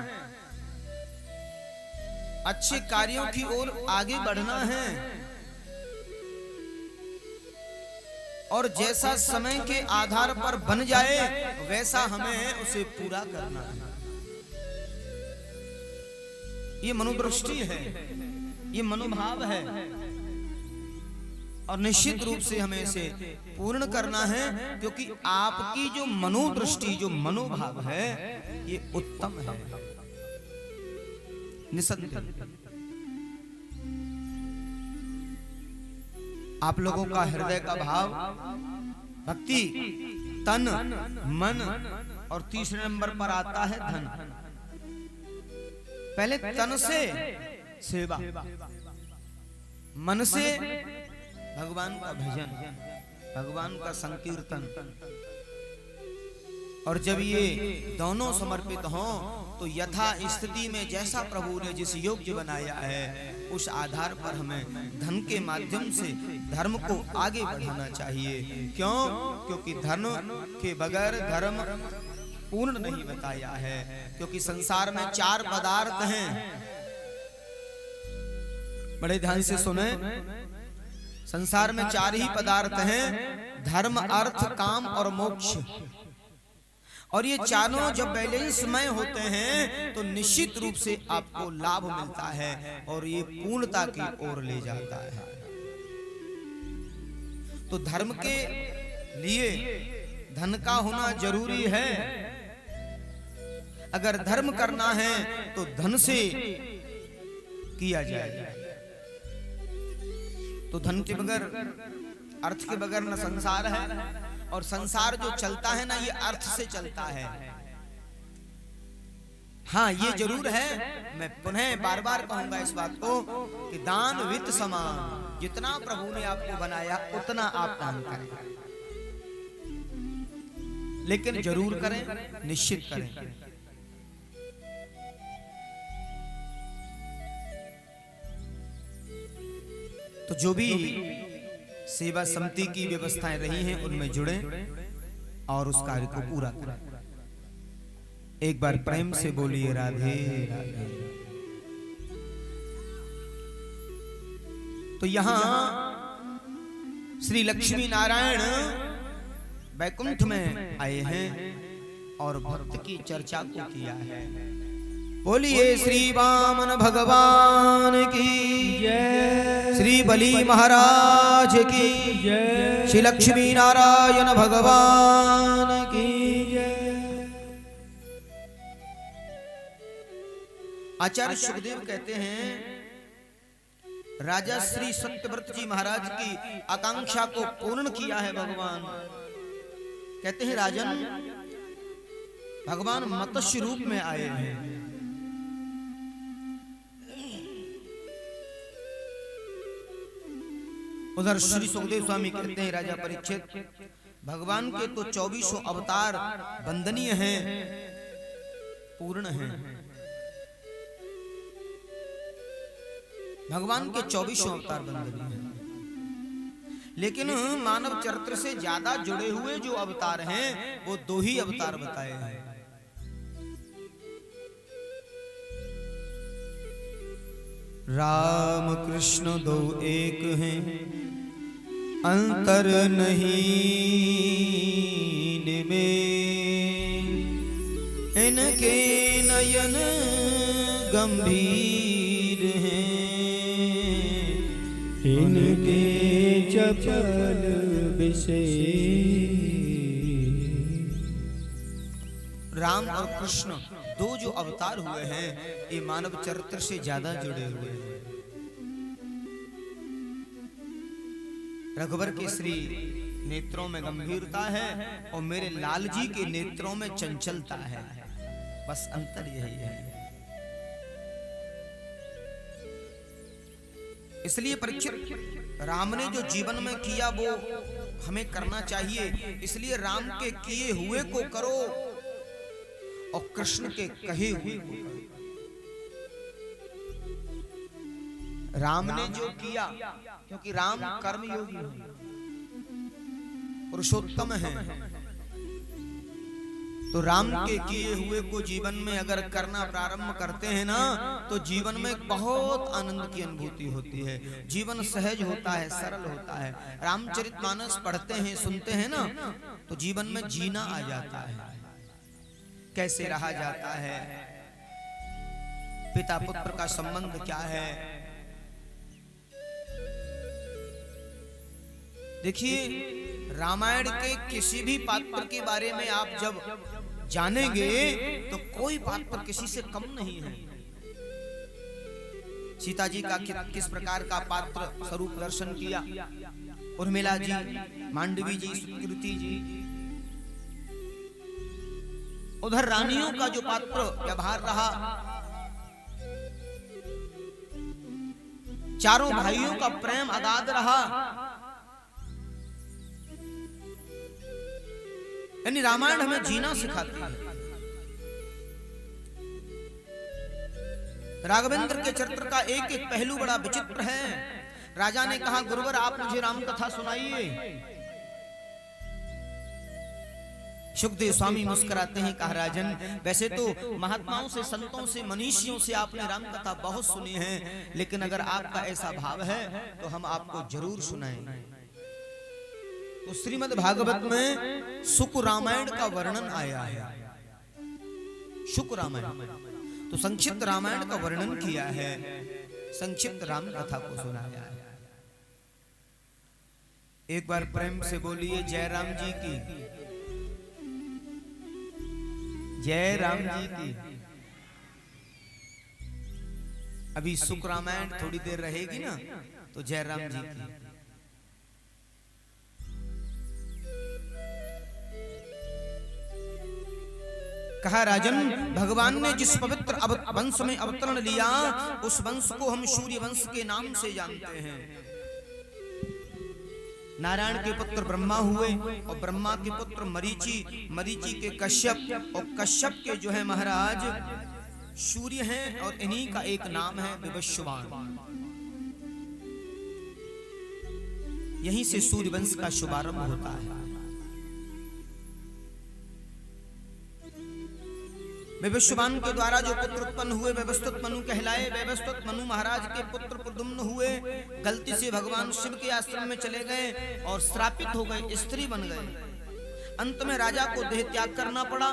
Speaker 1: अच्छे कार्यों की ओर आगे बढ़ना है, और जैसा समय के आधार पर बन जाए वैसा हमें उसे पूरा करना है। ये मनोदृष्टि है, ये मनोभाव है। और निश्चित रूप से हमें इसे पूर्ण करना है, क्योंकि आपकी जो मनोदृष्टि, जो मनोभाव है, ये उत्तम है, निसंदेह। आप लोगों का हृदय का भाव, भक्ति, तन, मन, और तीसरे नंबर पर आता है धन। पहले तन से सेवा, मन से भगवान का भजन, भगवान का संकीर्तन, और जब ये दोनों समर्पित हों तो यथा स्थिति में जैसा प्रभु ने जिस योग्य बनाया है उस आधार पर हमें धन के माध्यम से धर्म को आगे बढ़ाना चाहिए। क्यों? क्योंकि धन के बगैर धर्म पूर्ण नहीं बताया है। क्योंकि संसार में 4 पदार्थ हैं, बड़े ध्यान से सुने। संसार में 4 ही पदार्थ हैं, धर्म, अर्थ, काम और मोक्ष। और ये चारों जब बैलेंसमय होते हैं तो निश्चित रूप से आपको लाभ मिलता है और ये पूर्णता की ओर ले जाता है। तो धर्म के लिए धन का होना जरूरी है। अगर धर्म करना है तो धन से किया जाए। तो धन के बगैर, अर्थ के बगैर न संसार है, और संसार जो चलता है ना, ये अर्थ से चलता है। हाँ, ये जरूर है, मैं पुनः बार बार कहूंगा इस बात को कि दान वित्त समान, जितना प्रभु ने आपको बनाया उतना आप दान करें, लेकिन जरूर करें, निश्चित करें। तो जो भी सेवा समिति की व्यवस्थाएं रही हैं उनमें जुड़े और उस कार्य को पूरा करें। एक बार प्रेम से बोलिए राधे राधे। तो यहां श्री लक्ष्मी नारायण वैकुंठ में आए हैं और भक्त की चर्चा को किया है। बोलिए श्री वामन भगवान की जय, श्री बलि महाराज की जय, श्री लक्ष्मी नारायण भगवान की जय। आचार्य सुखदेव कहते हैं, राजा श्री सत्यव्रत जी महाराज की आकांक्षा को पूर्ण किया है भगवान। कहते हैं राजन, भगवान मत्स्य रूप में आए हैं। उधर श्री सुखदेव स्वामी कहते हैं, राजा परीक्षित, भगवान के तो 24 अवतार वंदनीय हैं, पूर्ण हैं। भगवान के 24 अवतार वंदनीय हैं, लेकिन मानव चरित्र से ज्यादा जुड़े हुए जो अवतार हैं वो 2 ही अवतार बताए हैं। राम कृष्ण 2 एक हैं, अंतर नहीं में, इनके नयन गंभीर हैं,
Speaker 2: इनके चपल विशेष।
Speaker 1: राम और कृष्ण 2 जो अवतार हुए हैं ये मानव चरित्र से ज्यादा जुड़े हुए हैं। रघुवर के श्री नेत्रों में गंभीरता है और मेरे लाल जी के नेत्रों में चंचलता है, बस अंतर यही है। इसलिए परीक्षित, राम ने जो जीवन में किया वो हमें करना चाहिए। इसलिए राम के किए हुए को करो और कृष्ण के कहे हुए को करो। राम ने जो किया, क्योंकि राम कर्मयोगी है, पुरुषोत्तम है, तो राम के किए हुए को जीवन में अगर करना प्रारंभ करते हैं ना तो जीवन में बहुत आनंद की अनुभूति होती है। जीवन सहज होता है, सरल होता है। रामचरितमानस पढ़ते हैं, सुनते हैं ना तो जीवन में जीना आ जाता है। कैसे रहा जाता है, पिता पुत्र का संबंध क्या है, देखिए, रामायण के किसी भी पात्र के बारे में आप जब जानेंगे तो कोई पात्र किसी से कम नहीं है। सीता जी का किस प्रकार का पात्र स्वरूप दर्शन किया, उर्मिला जी, मांडवी जी, सुकृति जी। उधर रानियों का जो पात्र व्यवहार रहा, चारों भाइयों का प्रेम अगाध रहा। यानी रामायण हमें जीना सिखाती है। राघवेंद्र के चरित्र का एक एक पहलू बड़ा विचित्र है। राजा ने कहा, गुरुवर आप मुझे राम कथा सुनाइए। सुखदेव स्वामी मुस्कुराते हैं, कहा राजन वैसे तो महात्माओं से, संतों से, मनीषियों से आपने राम कथा बहुत सुनी है, लेकिन अगर आपका ऐसा भाव है तो हम आपको जरूर सुनाएंगे। तो श्रीमद् भागवत में शुक रामायण का वर्णन आया है। शुक रामायण तो संक्षिप्त रामायण का वर्णन किया है, संक्षिप्त राम कथा को सुनाया है। एक बार प्रेम से बोलिए जय राम जी की, जय राम जी की। अभी शुक रामायण थोड़ी देर रहेगी ना, तो जय राम जी की। कहा राजन, भगवान ने जिस पवित्र वंश में अवतरण लिया, उस वंश को हम सूर्य वंश के नाम से जानते हैं। नारायण के पुत्र ब्रह्मा हुए और ब्रह्मा के पुत्र मरीचि, मरीचि के कश्यप और कश्यप के जो है महाराज सूर्य हैं, और इन्हीं का एक नाम है विवस्वान। यहीं से सूर्य वंश का शुभारंभ होता है। विवस्वान के द्वारा जो पुत्र उत्पन्न हुए व्यवस्थित मनु कहलाए। व्यवस्थित मनु महाराज के पुत्र प्रद्युम्न हुए। गलती से भगवान शिव के आश्रम में चले गए और श्रापित हो गए, स्त्री बन गए। अंत में राजा को देह त्याग करना पड़ा।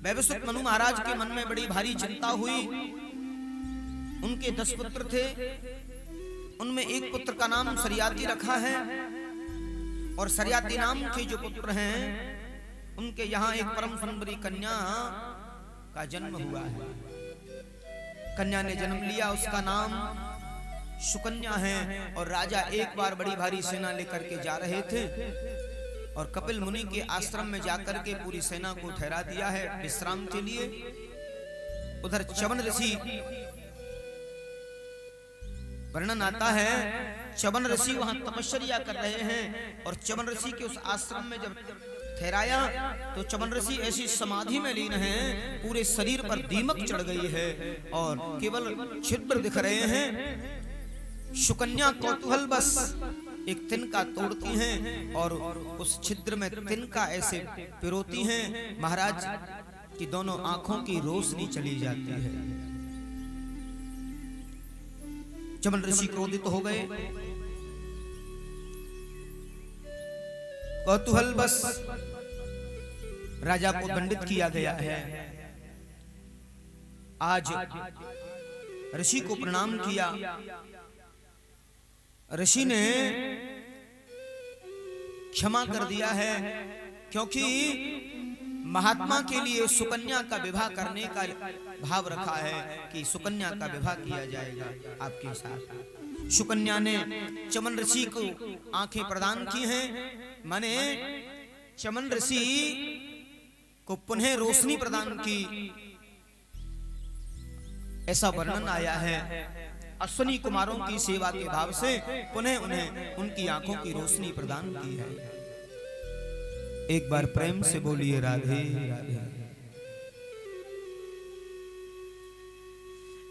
Speaker 1: व्यवस्थित मनु महाराज के मन में बड़ी भारी चिंता हुई। उनके 10 पुत्र थे, उनमें एक पुत्र का नाम सरियाती रखा है, और सरियाती नाम के जो पुत्र हैं उनके यहाँ एक परम सुंदरी कन्या का जन्म हुआ है। कन्या ने जन्म लिया, उसका नाम सुकन्या है। और राजा एक बार बड़ी भारी सेना लेकर के जा रहे थे, और कपिल मुनि के आश्रम में जाकर के पूरी सेना को ठहरा दिया है विश्राम के लिए। उधर च्यवन ऋषि, वर्णन आता है, च्यवन ऋषि वहां तपस्या कर रहे हैं, और च्यवन ऋषि के उस आश्रम में जब ठहराया तो च्यवन ऋषि ऐसी समाधि में लीन हैं, पूरे शरीर पर दीमक चढ़ गई है और केवल छिद्र दिख रहे हैं। सुकन्या कौतूहल बस एक तिनका तोड़ती हैं और उस छिद्र में तिनका ऐसे पिरोती हैं। महाराज की दोनों आंखों की रोशनी चली जाती है। च्यवन ऋषि क्रोधित हो गए। कौतूहल बस राजा को दंडित किया गया है। आज ऋषि को प्रणाम किया। ऋषि ने क्षमा कर दिया है, क्योंकि महात्मा के लिए सुकन्या का विवाह करने का भाव रखा है कि सुकन्या का विवाह किया जाएगा आपके साथ। सुकन्या ने च्यवन ऋषि को आंखें प्रदान की हैं, माने च्यवन ऋषि को पुनः रोशनी प्रदान की, ऐसा वर्णन आया है। अश्विनी कुमारों की सेवा के भाव से पुनः उन्हें उनकी आंखों की रोशनी प्रदान की है। एक बार प्रेम से बोलिए राधे राधे।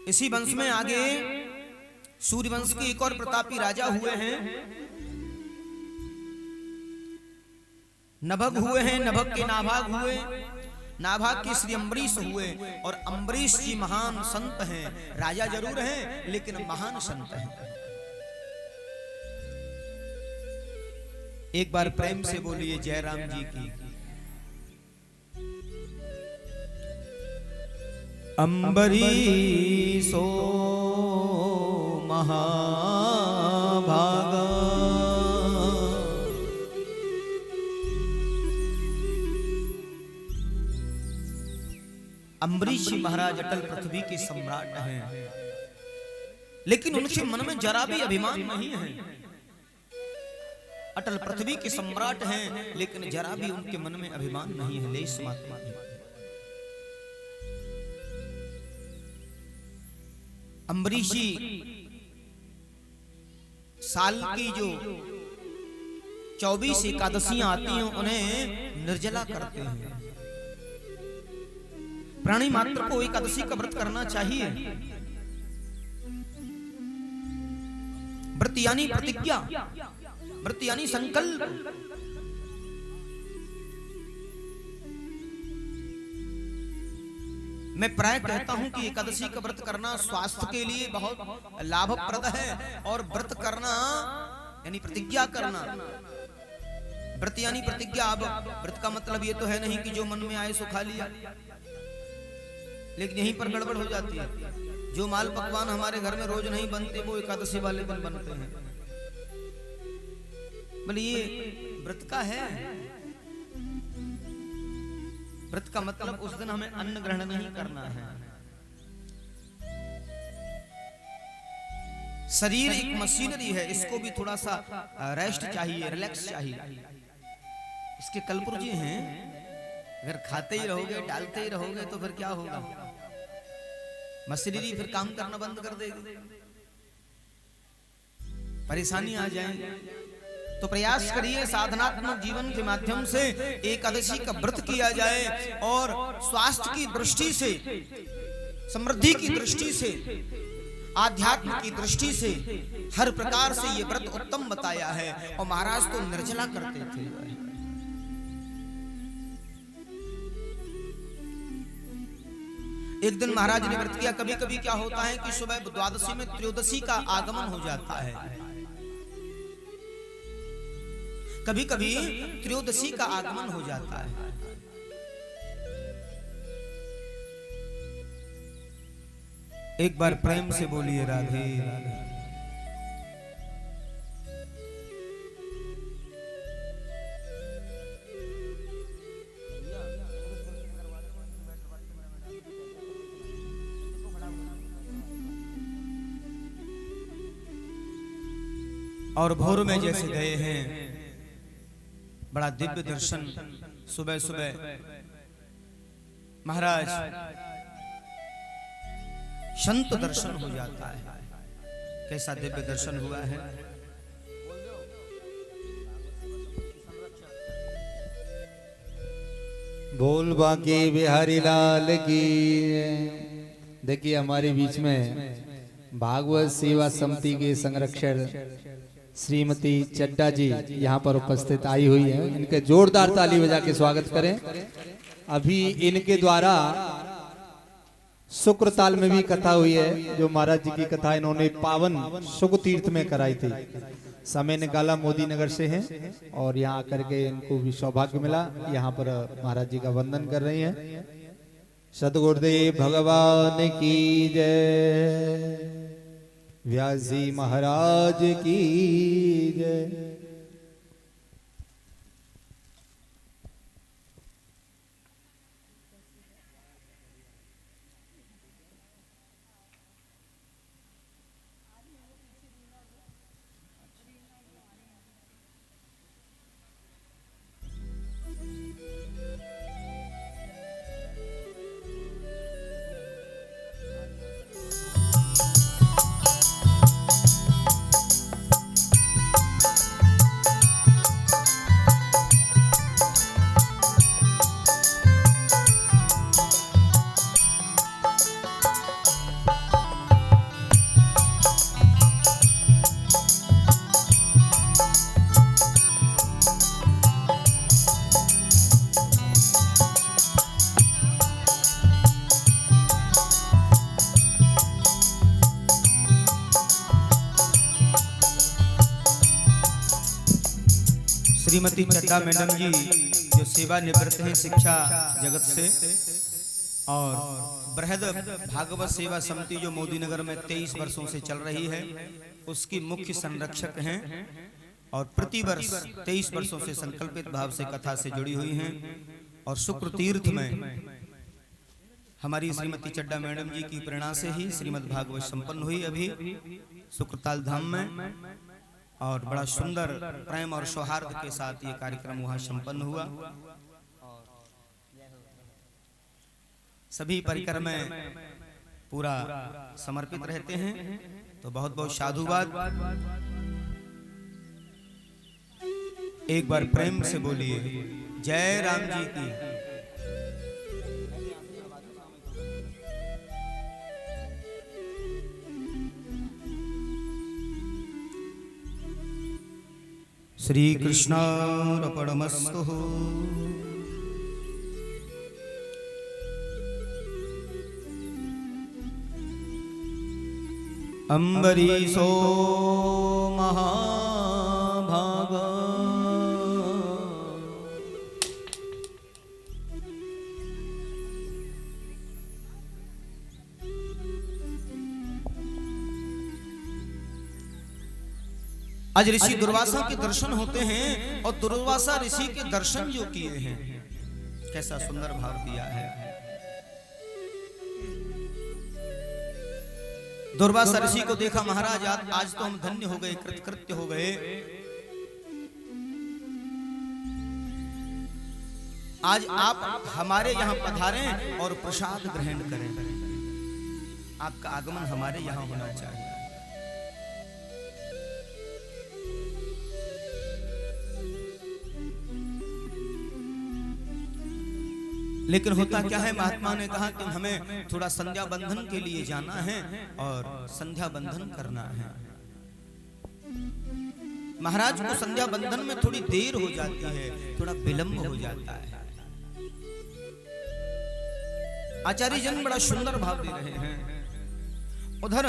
Speaker 1: इसी वंश में आगे सूर्यवंश के एक और प्रतापी राजा हुए हैं, नभग हुए हैं। नभग के नाभाग हुए, नाभाग के श्री अम्बरीश हुए, और अम्बरीश जी महान संत हैं। राजा जरूर हैं लेकिन महान संत हैं। एक बार प्रेम से बोलिए जय राम जी की। अम्बरीशो महान अम्बरीश जी महाराज अटल पृथ्वी के सम्राट हैं, लेकिन उनके मन में जरा भी अभिमान नहीं है। अटल पृथ्वी के सम्राट हैं, लेकिन जरा भी उनके मन में अभिमान नहीं है, लेश मात्र नहीं। अम्बरीश जी साल की जो 24 एकादशियां आती हैं उन्हें निर्जला करते हैं। प्राणी मात्र को एकादशी का व्रत करना चाहिए। व्रत यानी प्रतिज्ञा, व्रत यानी संकल्प। मैं प्राय कहता हूं कि एकादशी का व्रत करना स्वास्थ्य के लिए बहुत लाभप्रद है, और व्रत करना यानी प्रतिज्ञा करना। व्रत यानी प्रतिज्ञा। अब व्रत का मतलब ये तो है नहीं कि जो मन में आए सो खा लिया, लेकिन यहीं पर गड़बड़ हो जाती है। जो माल पकवान हमारे घर में रोज नहीं बनते वो एकादशी वाले दिन बनते हैं। बोले ये व्रत का है। व्रत का मतलब उस दिन हमें अन्न ग्रहण नहीं करना है। शरीर एक मशीनरी है, इसको भी थोड़ा सा रेस्ट चाहिए, रिलैक्स चाहिए। इसके कलपुर्जे हैं, अगर खाते ही रहोगे, डालते ही रहोगे तो फिर क्या होगा? मशीनरी फिर काम करना बंद कर देगी, परेशानी आ जाएगी। तो प्रयास करिए साधनात्मक जीवन के माध्यम से एकादशी का व्रत किया जाए, और स्वास्थ्य की दृष्टि से, समृद्धि की दृष्टि से, आध्यात्म की दृष्टि से हर प्रकार से ये व्रत उत्तम बताया है। और महाराज तो निर्जला करते थे। एक दिन महाराज ने व्रत किया। कभी कभी क्या होता है कि सुबह द्वादशी में त्रयोदशी का आगमन हो जाता है, कभी कभी त्रयोदशी का आगमन हो जाता है। एक बार प्रेम से बोलिए राधे राधे। और भोर में जैसे गए हैं, बड़ा दिव्य दर्शन सुबह सुबह महाराज संत दर्शन हो जाता है। कैसा दिव्य दर्शन हुआ है।
Speaker 3: बोल बाके बिहारी लाल की। देखिए हमारे बीच में भागवत सेवा समिति के संरक्षक श्रीमती चड्डा जी यहाँ पर उपस्थित आई हुई है। इनके जोरदार ताली बजा के स्वागत करें। अभी इनके द्वारा शुक्र ताल में भी कथा हुई है, जो महाराज जी की कथा इन्होंने पावन शुक तीर्थ में कराई थी। समय निकाला मोदी नगर से हैं, और यहाँ आकर के इनको भी सौभाग्य मिला। यहाँ पर महाराज जी का वंदन कर रही हैं। सतगुरुदेव भगवान की जय, व्यास जी महाराज की जय।
Speaker 1: श्रीमती चड्डा मैडम जी जो सेवा निवृत्त हैं शिक्षा जगत से, और बृहद भागवत सेवा समिति जो मोदी नगर में 23 वर्षों से चल रही है, उसकी मुख्य संरक्षक हैं, और प्रतिवर्ष 23 वर्षों से संकल्पित भाव से कथा से जुड़ी हुई हैं। और शुक्र तीर्थ में हमारी श्रीमती चड्डा मैडम जी की प्रेरणा से ही श्रीमद् भागवत संपन्न हुई अभी शुक्रताल धाम में, और बड़ा सुंदर प्रेम और सौहार्द के साथ ये कार्यक्रम वहां संपन्न हुआ। सभी परिकर में पूरा समर्पित रहते हैं, तो बहुत बहुत साधुवाद। एक बार प्रेम से बोलिए जय राम जी की। श्री कृष्णार्पणमस्तु। अम्बरीशो महाभागा आज ऋषि दुर्वासा के दर्शन होते हैं, और दुर्वासा ऋषि के दर्शन जो किए हैं, कैसा सुंदर भाव दिया है। दुर्वासा ऋषि को देखा महाराज, आज तो हम धन्य हो गए, कृतकृत्य हो गए। आज आप हमारे यहाँ पधारें और प्रसाद ग्रहण करें। आपका आगमन हमारे यहाँ होना चाहिए। लेकिन होता क्या है, महात्मा ने कहा कि हमें थोड़ा संध्या बंधन के लिए जाना है और संध्या बंधन करना है। महाराज को संध्या बंधन में थोड़ी देर हो जाती है, थोड़ा विलंब हो जाता है। आचार्य जन बड़ा सुंदर भाव दे रहे हैं। उधर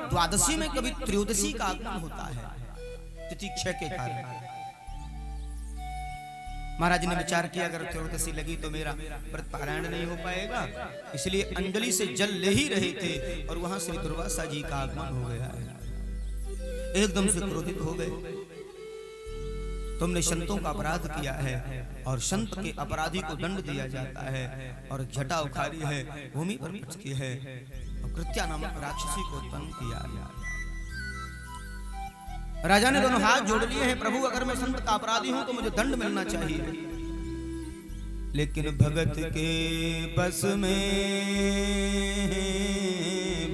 Speaker 1: द्वादशी में कभी त्रयोदशी का आगमन होता है तिथि क्षय के कारण। महाराज ने विचार किया अगर त्रयोदशी लगी तो मेरा व्रत पारायण नहीं हो पाएगा, इसलिए अंजलि से जल ले ही रहे थे और वहां श्री दुर्वासा जी का आगमन हो गया है। एकदम से क्रोधित हो गए, तुमने संतों का अपराध किया है और संत के अपराधी को दंड दिया जाता है, और जटा उखाड़ी है, भूमि पर पटकी है और कृत्या नामक राक्षसी को उत्पन्न किया है। राजा ने दोनों हाथ जोड़ लिए हैं, प्रभु अगर मैं संत का अपराधी हूं तो मुझे दंड मिलना चाहिए। लेकिन भगत के बस में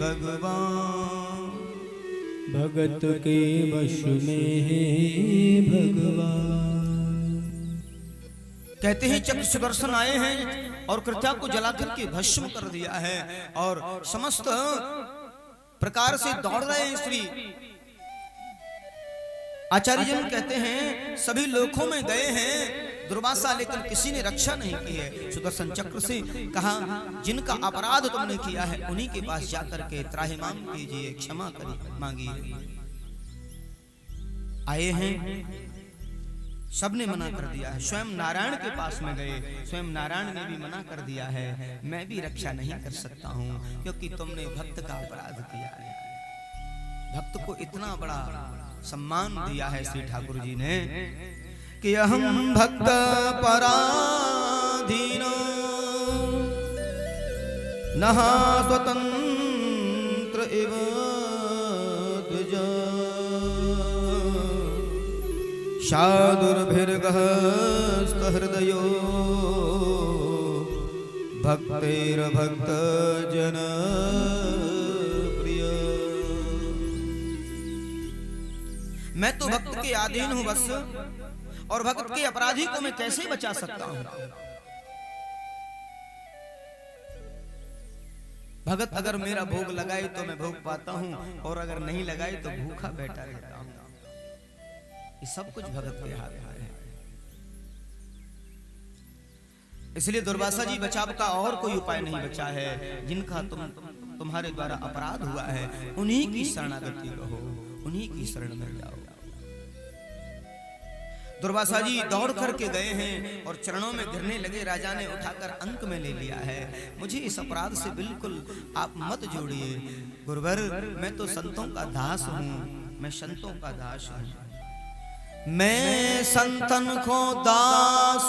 Speaker 1: भगवान,
Speaker 2: भगत के वश में है भगवान।
Speaker 1: कहते हैं चक्र सुदर्शन आए हैं और कृत्या को जलाकर के भस्म कर दिया है, और समस्त प्रकार से दौड़ रहे हैं श्री। आचार्य जन कहते हैं सभी लोकों में गए हैं दुर्वासा, लेकिन किसी ने रक्षा नहीं की है। सुदर्शन चक्र से कहा जिनका अपराध तुमने किया है उन्हीं के पास जाकर के त्राहिमाम कीजिए, क्षमा करिए, मांगिए। आए हैं, सबने मना कर दिया है। स्वयं नारायण के पास में गए, स्वयं नारायण ने भी मना कर दिया है, मैं भी रक्षा नहीं कर सकता हूं क्योंकि तुमने भक्त का अपराध किया है। भक्त को इतना बड़ा सम्मान दिया है श्री ठाकुर जी ने कि अहम भक्त पराधीन नहा स्वतंत्र इव द्विज शादुर्भिर्गहस्त हृदयो भक्तेर भक्त जन। मैं तो भक्त के अधीन हूं बस, और भक्त के अपराधी को मैं कैसे बचा सकता हूं। भगत अगर मेरा भोग लगाए तो मैं भोग पाता हूं, और अगर नहीं लगाए तो भूखा बैठा रहता हूं। ये सब कुछ भगत के हाथ में है। इसलिए दुर्वासा जी बचाव का और कोई उपाय नहीं बचा है। जिनका तुम्हारे द्वारा अपराध हुआ है उन्हीं की शरणागति करो, उन्हीं की शरण में जाओ। दुर्वासा जी दौड़ करके गए हैं और चरणों में गिरने लगे। राजा ने उठाकर अंक में ले लिया है, मुझे इस अपराध से बिल्कुल आप मत जोड़िए गुरुवर, मैं तो संतों का दास हूं, मैं संतों का दास हूं। मैं संतन को दास,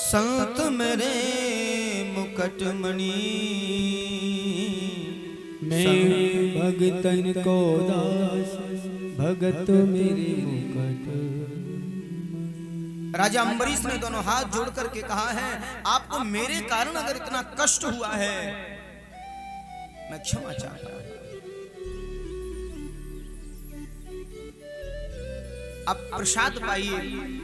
Speaker 1: संत मेरे मुकुटमणि
Speaker 2: मैं भगतन को दास भगत मेरे मुकुट।
Speaker 1: राजा अम्बरीश ने दोनों हाथ जोड़ करके कहा है, आपको मेरे कारण अगर इतना कष्ट हुआ है, मैं क्षमा चाहता हूं। अब प्रसाद पाइए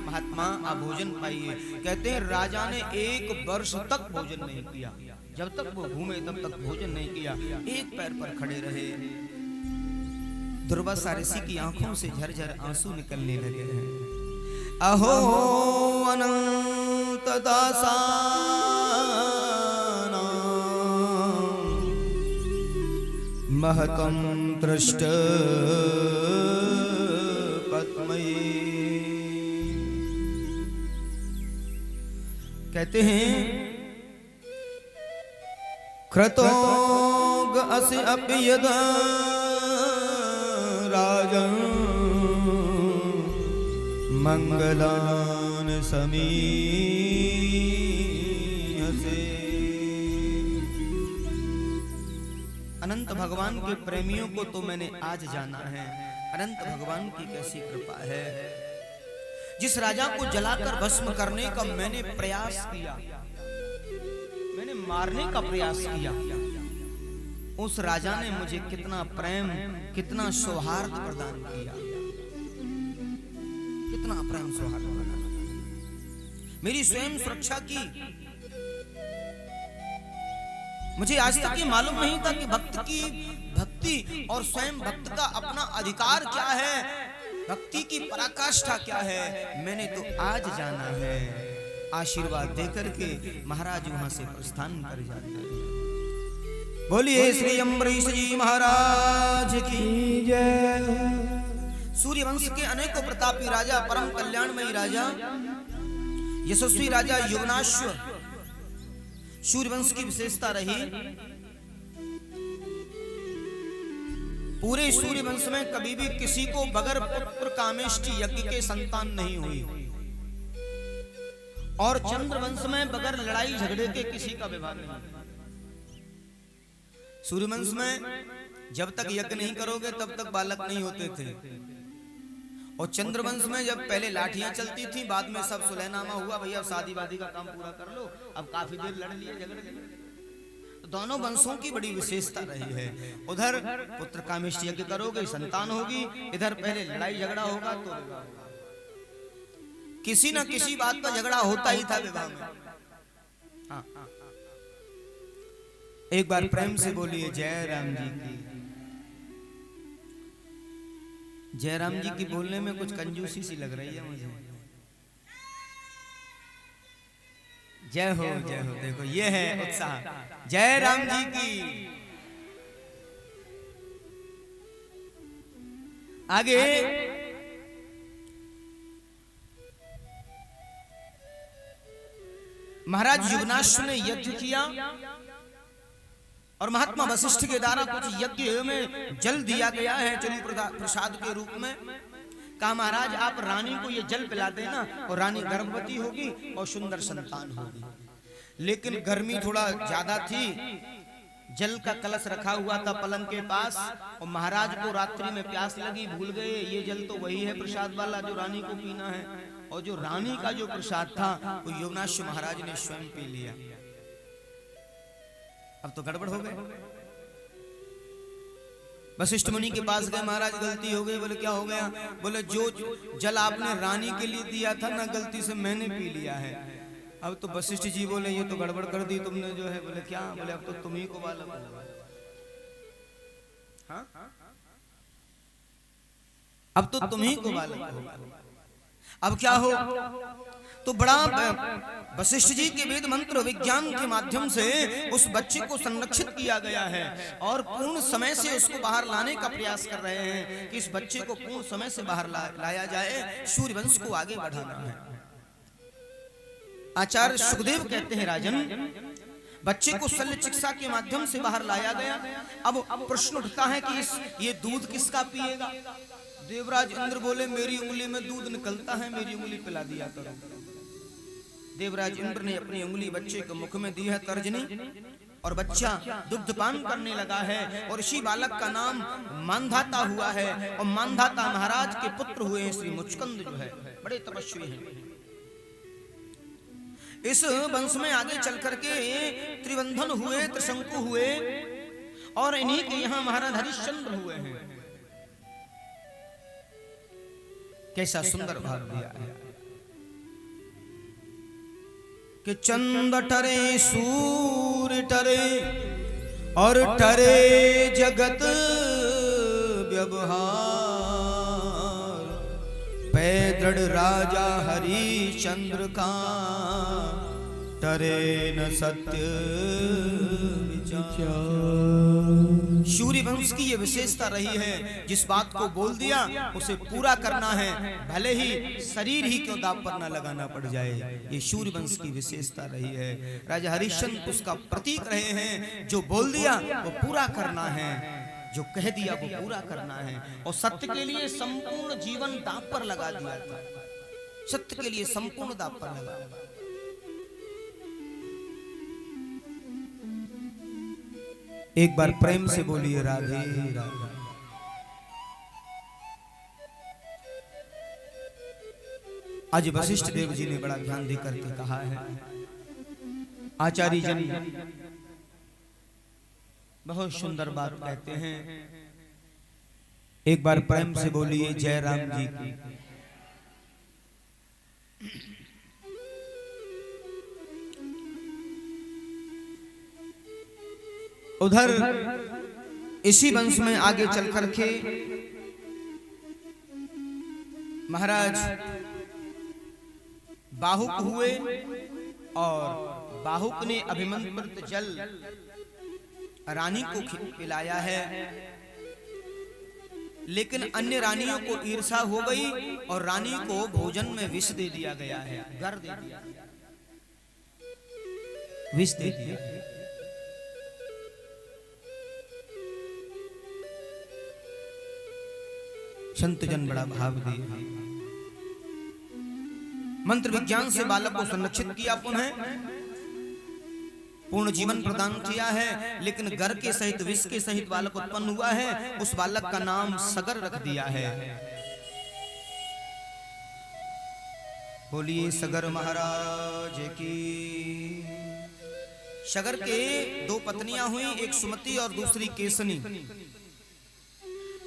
Speaker 1: महात्मा, आप भोजन पाइए। कहते हैं राजा ने 1 वर्ष तक भोजन नहीं किया। जब तक वो घूमे तब तक भोजन नहीं किया, एक पैर पर खड़े रहे। दुर्वासा ऋषि की आंखों से झरझर आंसू निकलने लगे हैं। अहो अनंत दासानां महतं दृष्ट पद्मये। कहते हैं क्रतोग असि अपि यदा राजन् मंगलान समीहसे। अनंत भगवान के प्रेमियों को तो मैंने आज जाना है। अनंत भगवान की कैसी कृपा है। जिस राजा को जलाकर भस्म करने का मैंने प्रयास किया, मैंने मारने का प्रयास किया, उस राजा ने मुझे कितना प्रेम, कितना सौहार्द प्रदान किया, कितना प्रेम सौहार्द प्रदान, मेरी स्वयं सुरक्षा की। मुझे आज तक ये मालूम नहीं था कि भक्ति और स्वयं भक्त का अपना अधिकार क्या है, भक्ति की पराकाष्ठा क्या है, मैंने तो आज जाना है। आशीर्वाद देकर के महाराज वहां से प्रस्थान कर जाते हैं। बोलिए श्री अम्बरीश जी महाराज की जय। सूर्यवंश के अनेकों प्रतापी राजा, परम कल्याणमयी राजा, यशस्वी राजा युवनाश्व सूर्यवंश की विशेषता रही। पूरे सूर्यवंश में कभी भी किसी को बगैर पुत्र कामेष्टि यज्ञ के संतान नहीं हुई, और चंद्रवंश में बगैर लड़ाई झगड़े के किसी का विवाह नहीं। सूर्यवंश में जब तक यज्ञ नहीं करोगे तब तक बालक नहीं होते थे, और चंद्रवंश में जब पहले लाठियां चलती थी, बाद में सब सुलहनामा हुआ, भैया शादी वादी का काम पूरा कर लो, अब काफी देर लड़ लिए झगड़ लिए। तो दोनों वंशों की बड़ी विशेषता रही है। उधर पुत्र कामेष्टि यज्ञ करोगे संतान होगी, इधर पहले लड़ाई झगड़ा होगा तो किसी न किसी बात पर झगड़ा होता ही था विवाह में। हाँ, एक बार प्रेम से बोलिए जय राम जी की। जयराम जी की बोलने में कुछ कंजूसी सी लग रही है मुझे। जय हो जय हो, देखो ये है उत्साह। जय राम जी की। आगे महाराज युवनाश्व ने यज्ञ किया, और महात्मा वशिष्ठ के द्वारा कुछ यज्ञ में जल दिया गया है चरु प्रसाद के रूप में। कहा महाराज आप रानी को ये जल पिला देना, और रानी गर्भवती होगी और सुंदर संतान होगी। लेकिन गर्मी थोड़ा ज्यादा थी, जल का कलश रखा हुआ था पलंग के पास, और महाराज को रात्रि में प्यास लगी, भूल गए ये जल तो वही है प्रसाद वाला जो रानी को पीना है, और जो रानी का जो प्रसाद था वो युवनाश्व महाराज ने स्वयं पी लिया। अब तो गड़बड़ हो गए। वशिष्ठ मुनि के पास गए, महाराज गलती हो गई। बोले क्या हो गया? बोले जो जल आपने रानी के लिए दिया था ना, गलती से मैंने पी लिया है। अब तो वशिष्ठ जी बोले ये तो गड़बड़ कर दी तुमने जो है। बोले क्या? बोले अब तो तुम ही को बालक हो। हाँ? अब तो तुम ही को बालक हो। अब क्या हो? तो बड़ा वशिष्ठ जी के वेद मंत्र विज्ञान के माध्यम से उस बच्चे को संरक्षित किया गया है, और पूर्ण समय से उसको बाहर लाने का प्रयास कर रहे हैं कि इस बच्चे को पूर्ण समय से बाहर लाया जाए, सूर्यवंश को आगे बढ़ाना है। आचार्य सुखदेव कहते हैं राजन, बच्चे को शल्य चिकित्सा के माध्यम से बाहर लाया गया। अब प्रश्न उठता है कि ये दूध किसका पिएगा? देवराज इंद्र बोले मेरी उंगली में दूध निकलता है, मेरी उंगली पिला दिया करो। देवराज इंद्र ने अपनी उंगली बच्चे के मुख में दी है तर्जनी, और बच्चा दुग्धपान करने लगा है। और इसी बालक का नाम मानधाता हुआ है, और मानधाता महाराज के पुत्र हुए हैं श्री मुचकंद, जो है बड़े तपस्वी हैं। इस वंश में आगे चल करके त्रिबंधन हुए, त्रिशंकु हुए, और इन्हीं के यहाँ महाराज हरिश्चंद्र हुए हैं। कैसा सुंदर भाव दिया है कि चंद टरे सूर्य टरे और टरे जगत व्यवहार, पैदृढ़ राजा हरिश्चंद्र का टरे न सत्य विचार। सूर्य वंश की ये विशेषता रही है, जिस बात को बोल दिया उसे पूरा करना है, भले ही शरीर ही क्यों दांव पर न लगाना पड़ जाए। ये सूर्य वंश की विशेषता रही है। राजा हरिश्चंद्र उसका प्रतीक रहे हैं। जो बोल दिया वो पूरा करना है, जो कह दिया वो पूरा करना है। और सत्य के लिए संपूर्ण जीवन दांव पर लगा दिया था। सत्य के लिए संपूर्ण दांव पर लगा। एक बार प्रेम से बोलिए राधे राधे। आज वशिष्ठ देव जी ने बड़ा ध्यान देकर के कहा है, आचार्य जन बहुत सुंदर बात कहते हैं। एक बार प्रेम से बोलिए जय राम जी की। उधर इसी वंश में आगे चल करके महाराज बाहुक हुए, और बाहुक ने अभिमंत्रित जल रानी को पिलाया है। लेकिन अन्य रानियों को ईर्षा हो गई और रानी को भोजन में विष दे दिया गया है, गर दे दिया, विष दे दिया। संत जन बड़ा भाव दिए। मंत्र विज्ञान से बालक को संरक्षित किया, पुनः पूर्ण जीवन प्रदान किया है। लेकिन गर के सहित विष के सहित बालक उत्पन्न हुआ है। उस बालक का नाम सगर रख दिया है। बोलिए सगर महाराज की। सगर के दो पत्नियां हुई, एक सुमति और दूसरी केसनी।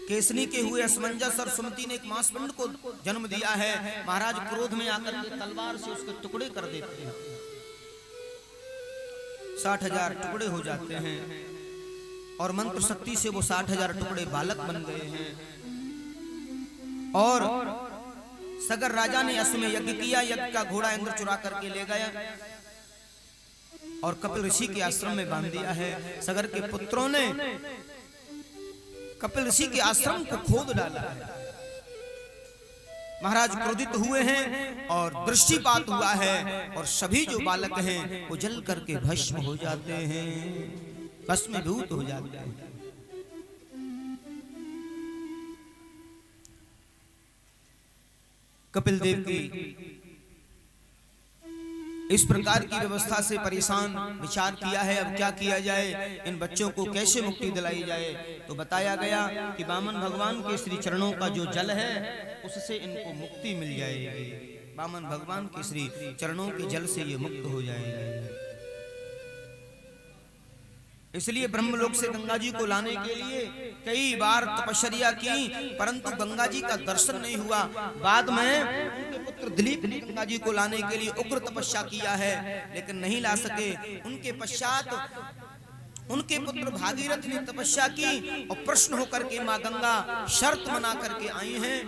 Speaker 1: केसनी के हुए असमंजस और सुमति ने एक मांसपिंड को जन्म दिया है। महाराज क्रोध में आकर के तलवार से उसके टुकड़े कर देते हैं। 60,000 टुकड़े हो जाते हैं, और मंत्र शक्ति से वो 60,000 टुकड़े बालक बन गए हैं। और सगर राजा ने अश्वमेध यज्ञ किया। यज्ञ का घोड़ा इंद्र चुरा करके ले गया और कपिल ऋषि के आश्रम में बांध दिया है। सगर के पुत्रों ने कपिल ऋषि के आश्रम को खोद डाला है। महाराज क्रोधित हुए हैं और दृष्टिपात हुआ है, और सभी जो बालक हैं वो जल करके भस्म हो जाते हैं, भस्मीभूत हो जाते हैं। कपिल देव की इस प्रकार की व्यवस्था से परेशान विचार किया है, अब क्या किया जाए, इन बच्चों को कैसे मुक्ति दिलाई जाए। तो बताया गया कि वामन भगवान के श्री चरणों का जो जल है उससे इनको मुक्ति मिल जाएगी। वामन भगवान के श्री चरणों के जल से ये मुक्त हो जाएंगे। इसलिए ब्रह्मलोक से गंगा जी को लाने के लिए कई बार तपस्या की, परंतु गंगा जी का दर्शन नहीं हुआ। बाद में उनके पुत्र दिलीप ने गंगा जी को लाने के लिए उग्र तपस्या किया है, लेकिन नहीं ला सके। उनके पश्चात उनके पुत्र भागीरथ ने तपस्या की, और प्रश्न होकर के मां गंगा शर्त मना करके आई हैं।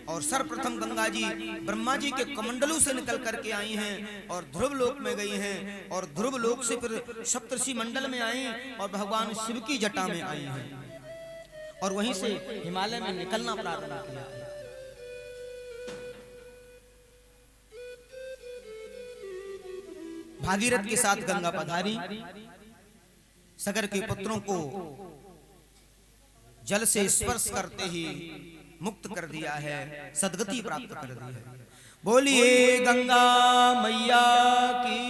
Speaker 1: और सर्वप्रथम गंगा जी ब्रह्मा जी के कमंडलू से निकल करके आई हैं और ध्रुव लोक में गई हैं, और ध्रुव लोक से फिर सप्तर्षि मंडल में आई और भगवान शिव की जटा में आई हैं, और वहीं से हिमालय में निकलना प्रारंभ किया। भागीरथ के साथ गंगा पधारी, सगर के पुत्रों को जल से स्पर्श करते ही मुक्त कर दिया है, सदगति प्राप्त कर दी है। बोलिए गंगा मैया की।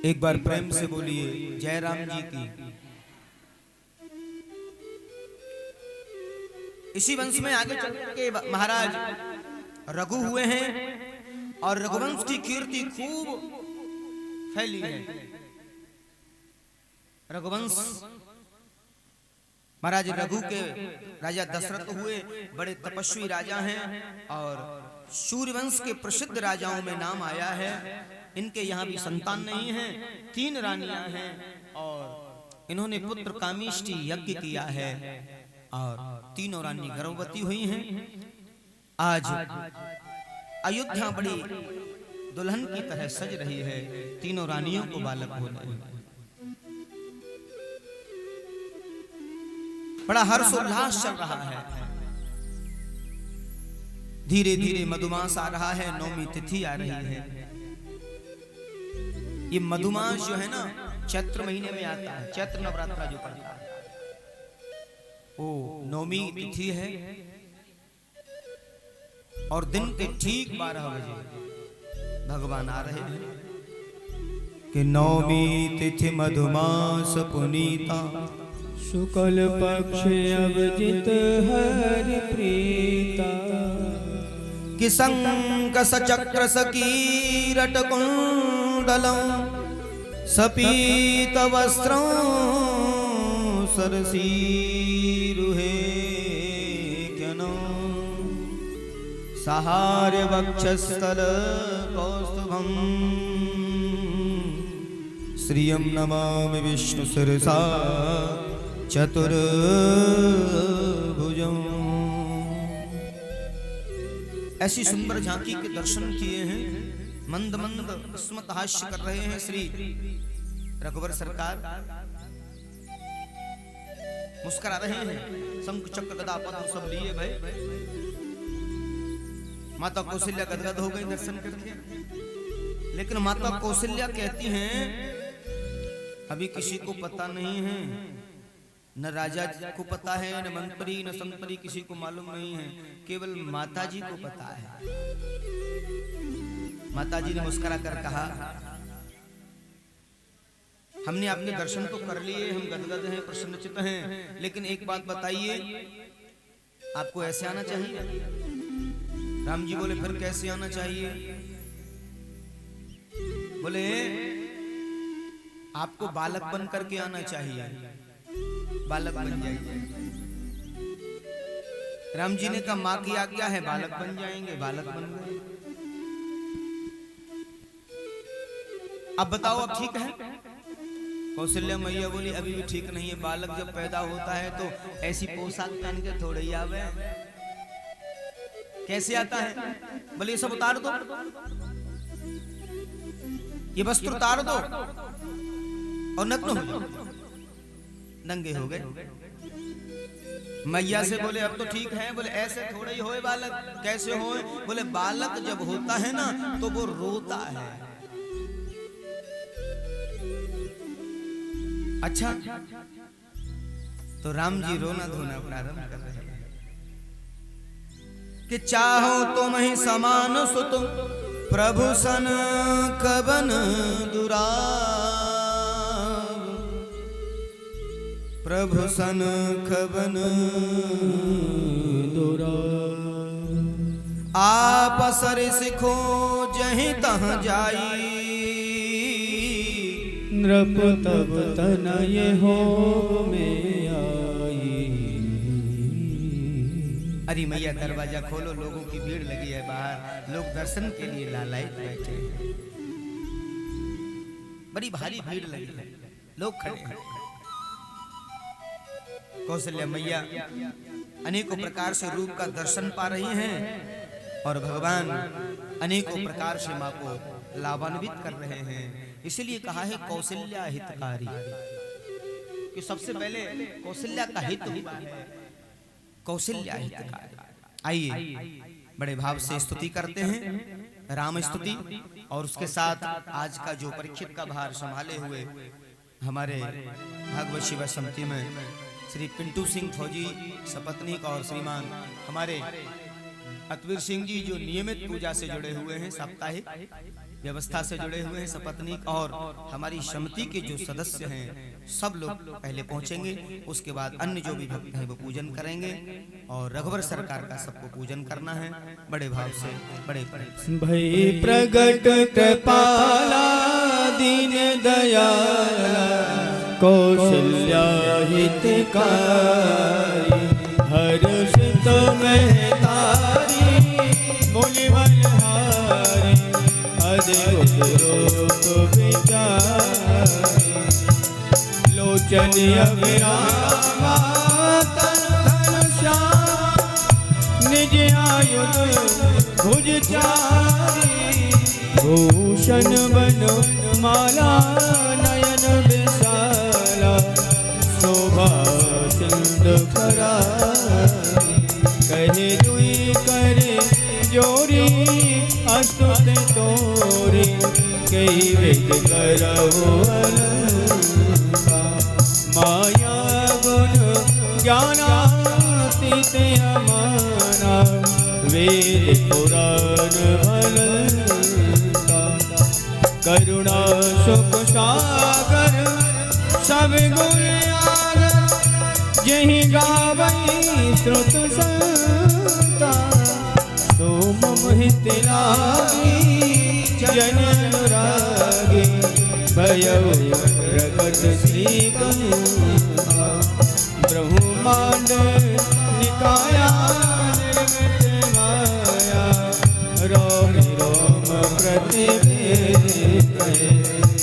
Speaker 1: एक बार प्रेम से बोलिए जय राम जी की। इसी वंश में आगे चल के महाराज रघु हुए हैं और रघुवंश की कीर्ति खूब फैली है। रघुवंश महाराज रघु के राजा दशरथ हुए, बड़े तपस्वी राजा हैं और सूर्यवंश के प्रसिद्ध राजाओं में नाम आया है। इनके यहाँ भी संतान नहीं है, 3 रानियां हैं और इन्होंने पुत्र कामिष्टि यज्ञ किया है और 3 रानी गर्भवती हुई हैं। आज अयोध्या बड़ी दुल्हन की तरह सज रही है, 3 रानियों को बालक हो रहे हैं। बड़ा हर्षोल्लास चल रहा है। धीरे धीरे मधुमास आ रहा है, नौमी तिथि आ रही है। ये मधुमास जो है ना चैत्र महीने में आता है, चैत्र नवरात्रा जो पड़ता है वो नौमी तिथि है और दिन के ठीक 12 बजे भगवान आ रहे हैं कि नौमी तिथि मधुमास पुनीता
Speaker 2: शुक्ल पक्ष अवजित हरि प्रीता
Speaker 1: कि संक सचक्र सकीरट कुंडलम सपीत वस्त्रं सरसीरुहे क्यनं सहार्य वक्षस्थल कौस्तुभं श्रियं नमामि विष्णु शिरसा चतुर्भुजं। ऐसी सुंदर झांकी के दर्शन किए हैं। मंद मंद स्मत हास्य कर रहे हैं श्री रघुवर सरकार, मुस्कुरा रहे हैं। शंख चक्र गदा पद्म सब लिए भाई। माता कौशल्या गदगद हो गई दर्शन करके, लेकिन माता कौशल्या कहती हैं अभी किसी को पता नहीं है, न राजा को पता है, न मंत्री न संतरी, किसी को मालूम नहीं है, केवल माता जी को पता है। माता जी ने मुस्कुरा कर कहा हमने आपके दर्शन तो कर लिए, हम गदगद हैं, प्रसन्नचित्त हैं, लेकिन एक बात बताइए, आपको ऐसे आना चाहिए? राम जी बोले फिर कैसे आना चाहिए? बोले आपको बालक बन करके आना चाहिए, बालक बन जाइए। राम जी ने कहा माँ की आज्ञा है, बालक बन जाएंगे, बालक बन गए। अब बताओ अब ठीक है? कौशल्या मैया बोली अभी भी ठीक नहीं है, बालक जब पैदा होता है तो ऐसी पोशाक पहन के थोड़े ही आवे, कैसे आता है? बोले ये सब उतार दो, ये वस्त्र उतार दो और नग्न हो जाओ। नंगे हो गए। मैया से बोले अब तो ठीक है। बोले ऐसे थोड़े ही होए बालक, कैसे होए? बोले बालक जब होता है ना तो वो रोता है। अच्छा, तो राम जी रोना धोना प्रारंभ कर रहे हैं कि चाहो तुम ही समान सुत प्रभु सन कबन दुरा, प्रभु सन कबन दुरा, आप सर सिखो जहीं तहाँ जाई,
Speaker 2: नृप तब तनय हो में आई।
Speaker 1: अरे मैया दरवाजा खोलो, लोगों की भीड़ लगी है बाहर, लोग दर्शन के लिए लालायित बैठे हैं, बड़ी भारी भीड़ लगी है, लोग खड़े हैं। कौशल्या मैया अनेकों प्रकार से रूप का दर्शन पा रही हैं और भगवान अनेकों प्रकार से मां को लाभान्वित कर रहे हैं। इसलिए कहा है कौशल्या हितकारी, कि सबसे पहले कौशल्या का हित हुआ है। कौशल्या हितकारी। आइए बड़े भाव से स्तुति करते हैं, राम स्तुति, और उसके साथ आज का जो परीक्षित का भार संभाले हुए हमारे भागवत शिवा समिति में श्री पिंटू सिंह फौजी सपत्नीक और श्रीमान हमारे अतवीर सिंह जी जो नियमित पूजा से जुड़े हुए हैं, साप्ताहिक व्यवस्था से जुड़े हुए हैं सपत्नीक, और हमारी समिति के जो सदस्य हैं सब लोग पहले पहुंचेंगे, उसके बाद अन्य जो भी भक्त हैं वो पूजन करेंगे और रघुवर सरकार का सबको पूजन करना है बड़े भाव से, बड़े प्रेम से।
Speaker 2: भई प्रगट कृपाला दीन दयाला कौशल्या हितकारी हर्षित महतारी मुनिवनहारी अद्भुत रूप विचारी लोचन अभिरामा तन घनश्याम निज आयुध भुज चारी भूषण बन माला नयन विशाला शोभा सिंधु करारी कहे दुई करे जोरी अस्तुत तोरी कई वेद करहु अलंका माया गुण ज्ञानातीत अमाना वेद पुराण अलंका करुणा सुख सागर सब गुण आगर यही गावई श्रुत संता सोम मोहित लागी जन अनुरागी भयउ प्रकट श्रीकांता ब्रह्मांड निकाया निर्मित माया रोम रोम प्रतिवेद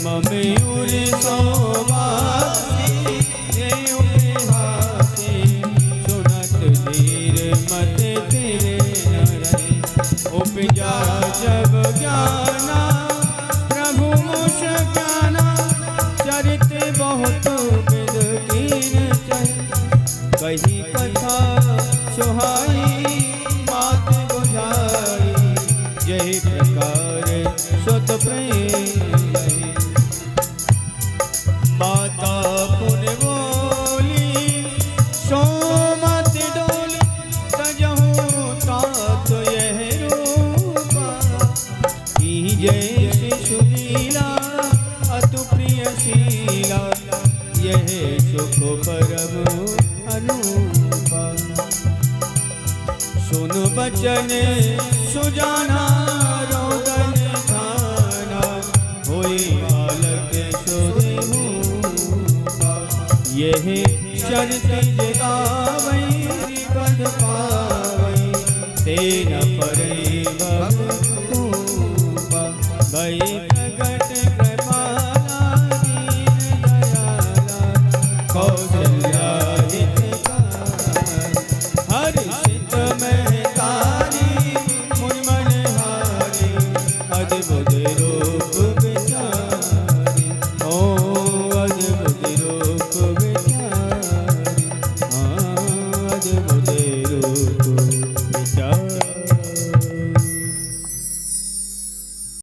Speaker 2: ममयूरि सौवासी सुनत धीर मत तेरे नरे उपजा जब ज्ञाना प्रभु मुष ज्ञाना चरित बहुत विद कीन कही कथा सुहाई मात बुझाई यही प्रकार सुत प्रेम माता पुन बोली सोमत डोली तजहु तात यह रूपा की जैसे सुनीला अतु प्रिय शीला यह सुख परम अनुपा सुन बचन सुजाना रोदन थाना होई बालक सुदेहु यह शर्त जगावई पद पावई तेन परई भव भई प्रगट